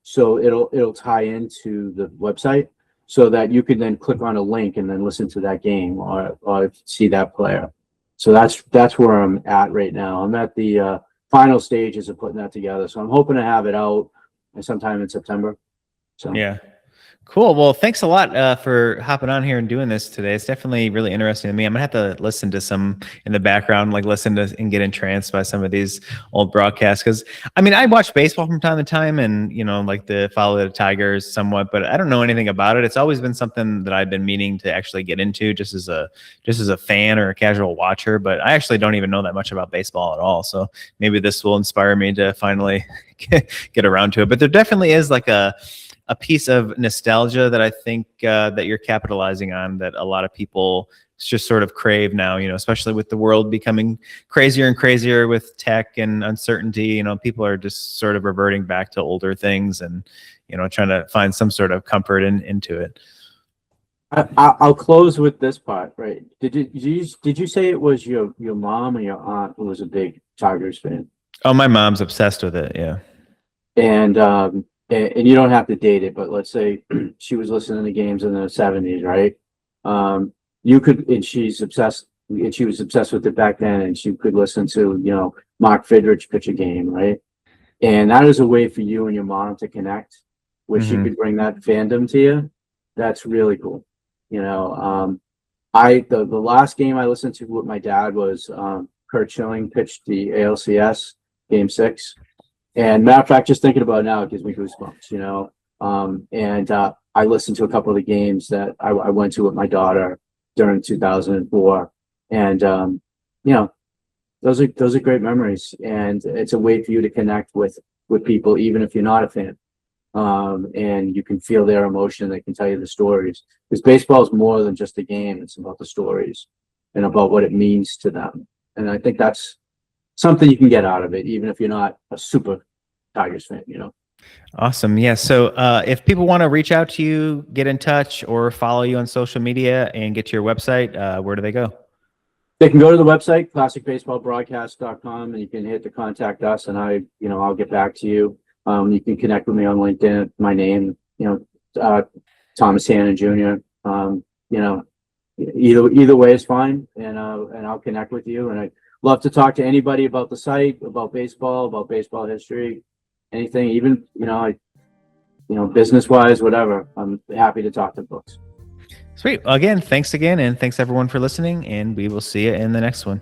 So it'll tie into the website so that you can then click on a link and then listen to that game or see that player. So that's where I'm at right now. I'm at the final stages of putting that together. So I'm hoping to have it out sometime in September. So Yeah. Cool. Well, thanks a lot for hopping on here and doing this today. It's definitely really interesting to me. I'm gonna have to listen to some in the background, like listen to and get entranced by some of these old broadcasts. Because I watch baseball from time to time, and like the follow the Tigers somewhat, but I don't know anything about it. It's always been something that I've been meaning to actually get into, just as a fan or a casual watcher. But I actually don't even know that much about baseball at all. So maybe this will inspire me to finally get around to it. But there definitely is like a piece of nostalgia that I think that you're capitalizing on that a lot of people just sort of crave now, especially with the world becoming crazier and crazier with tech and uncertainty. People are just sort of reverting back to older things and, trying to find some sort of comfort into it. I'll close with this part, right? Did you say it was your mom or your aunt who was a big Tigers fan? Oh, my mom's obsessed with it. Yeah. And you don't have to date it, but let's say she was listening to games in the 70s, right? You could, and she's obsessed, and she was obsessed with it back then, and she could listen to, Mark Fidrich pitch a game, right? And that is a way for you and your mom to connect, where she Hmm. could bring that fandom to you. That's really cool. The last game I listened to with my dad was Kurt Schilling pitched the ALCS game 6. And matter of fact, just thinking about it now, it gives me goosebumps. And I listened to a couple of the games that I went to with my daughter during 2004, and those are great memories, and it's a way for you to connect with people, even if you're not a fan. And you can feel their emotion. They can tell you the stories, because baseball is more than just a game; it's about the stories. and about what it means to them. And I think that's something you can get out of it, even if you're not a super Tigers fan, you know. Awesome. Yeah. So if people want to reach out to you, get in touch, or follow you on social media and get to your website, where do they go? They can go to the website, classicbaseballbroadcast.com, and you can hit the contact us, and I'll get back to you. You can connect with me on LinkedIn. My name, Thomas Hannon Jr. Either way is fine, and I'll connect with you. And I love to talk to anybody about the site, about baseball history, anything, even business wise, whatever. I'm happy to talk to folks. Sweet. Again, thanks again. And thanks everyone for listening. And we will see you in the next one.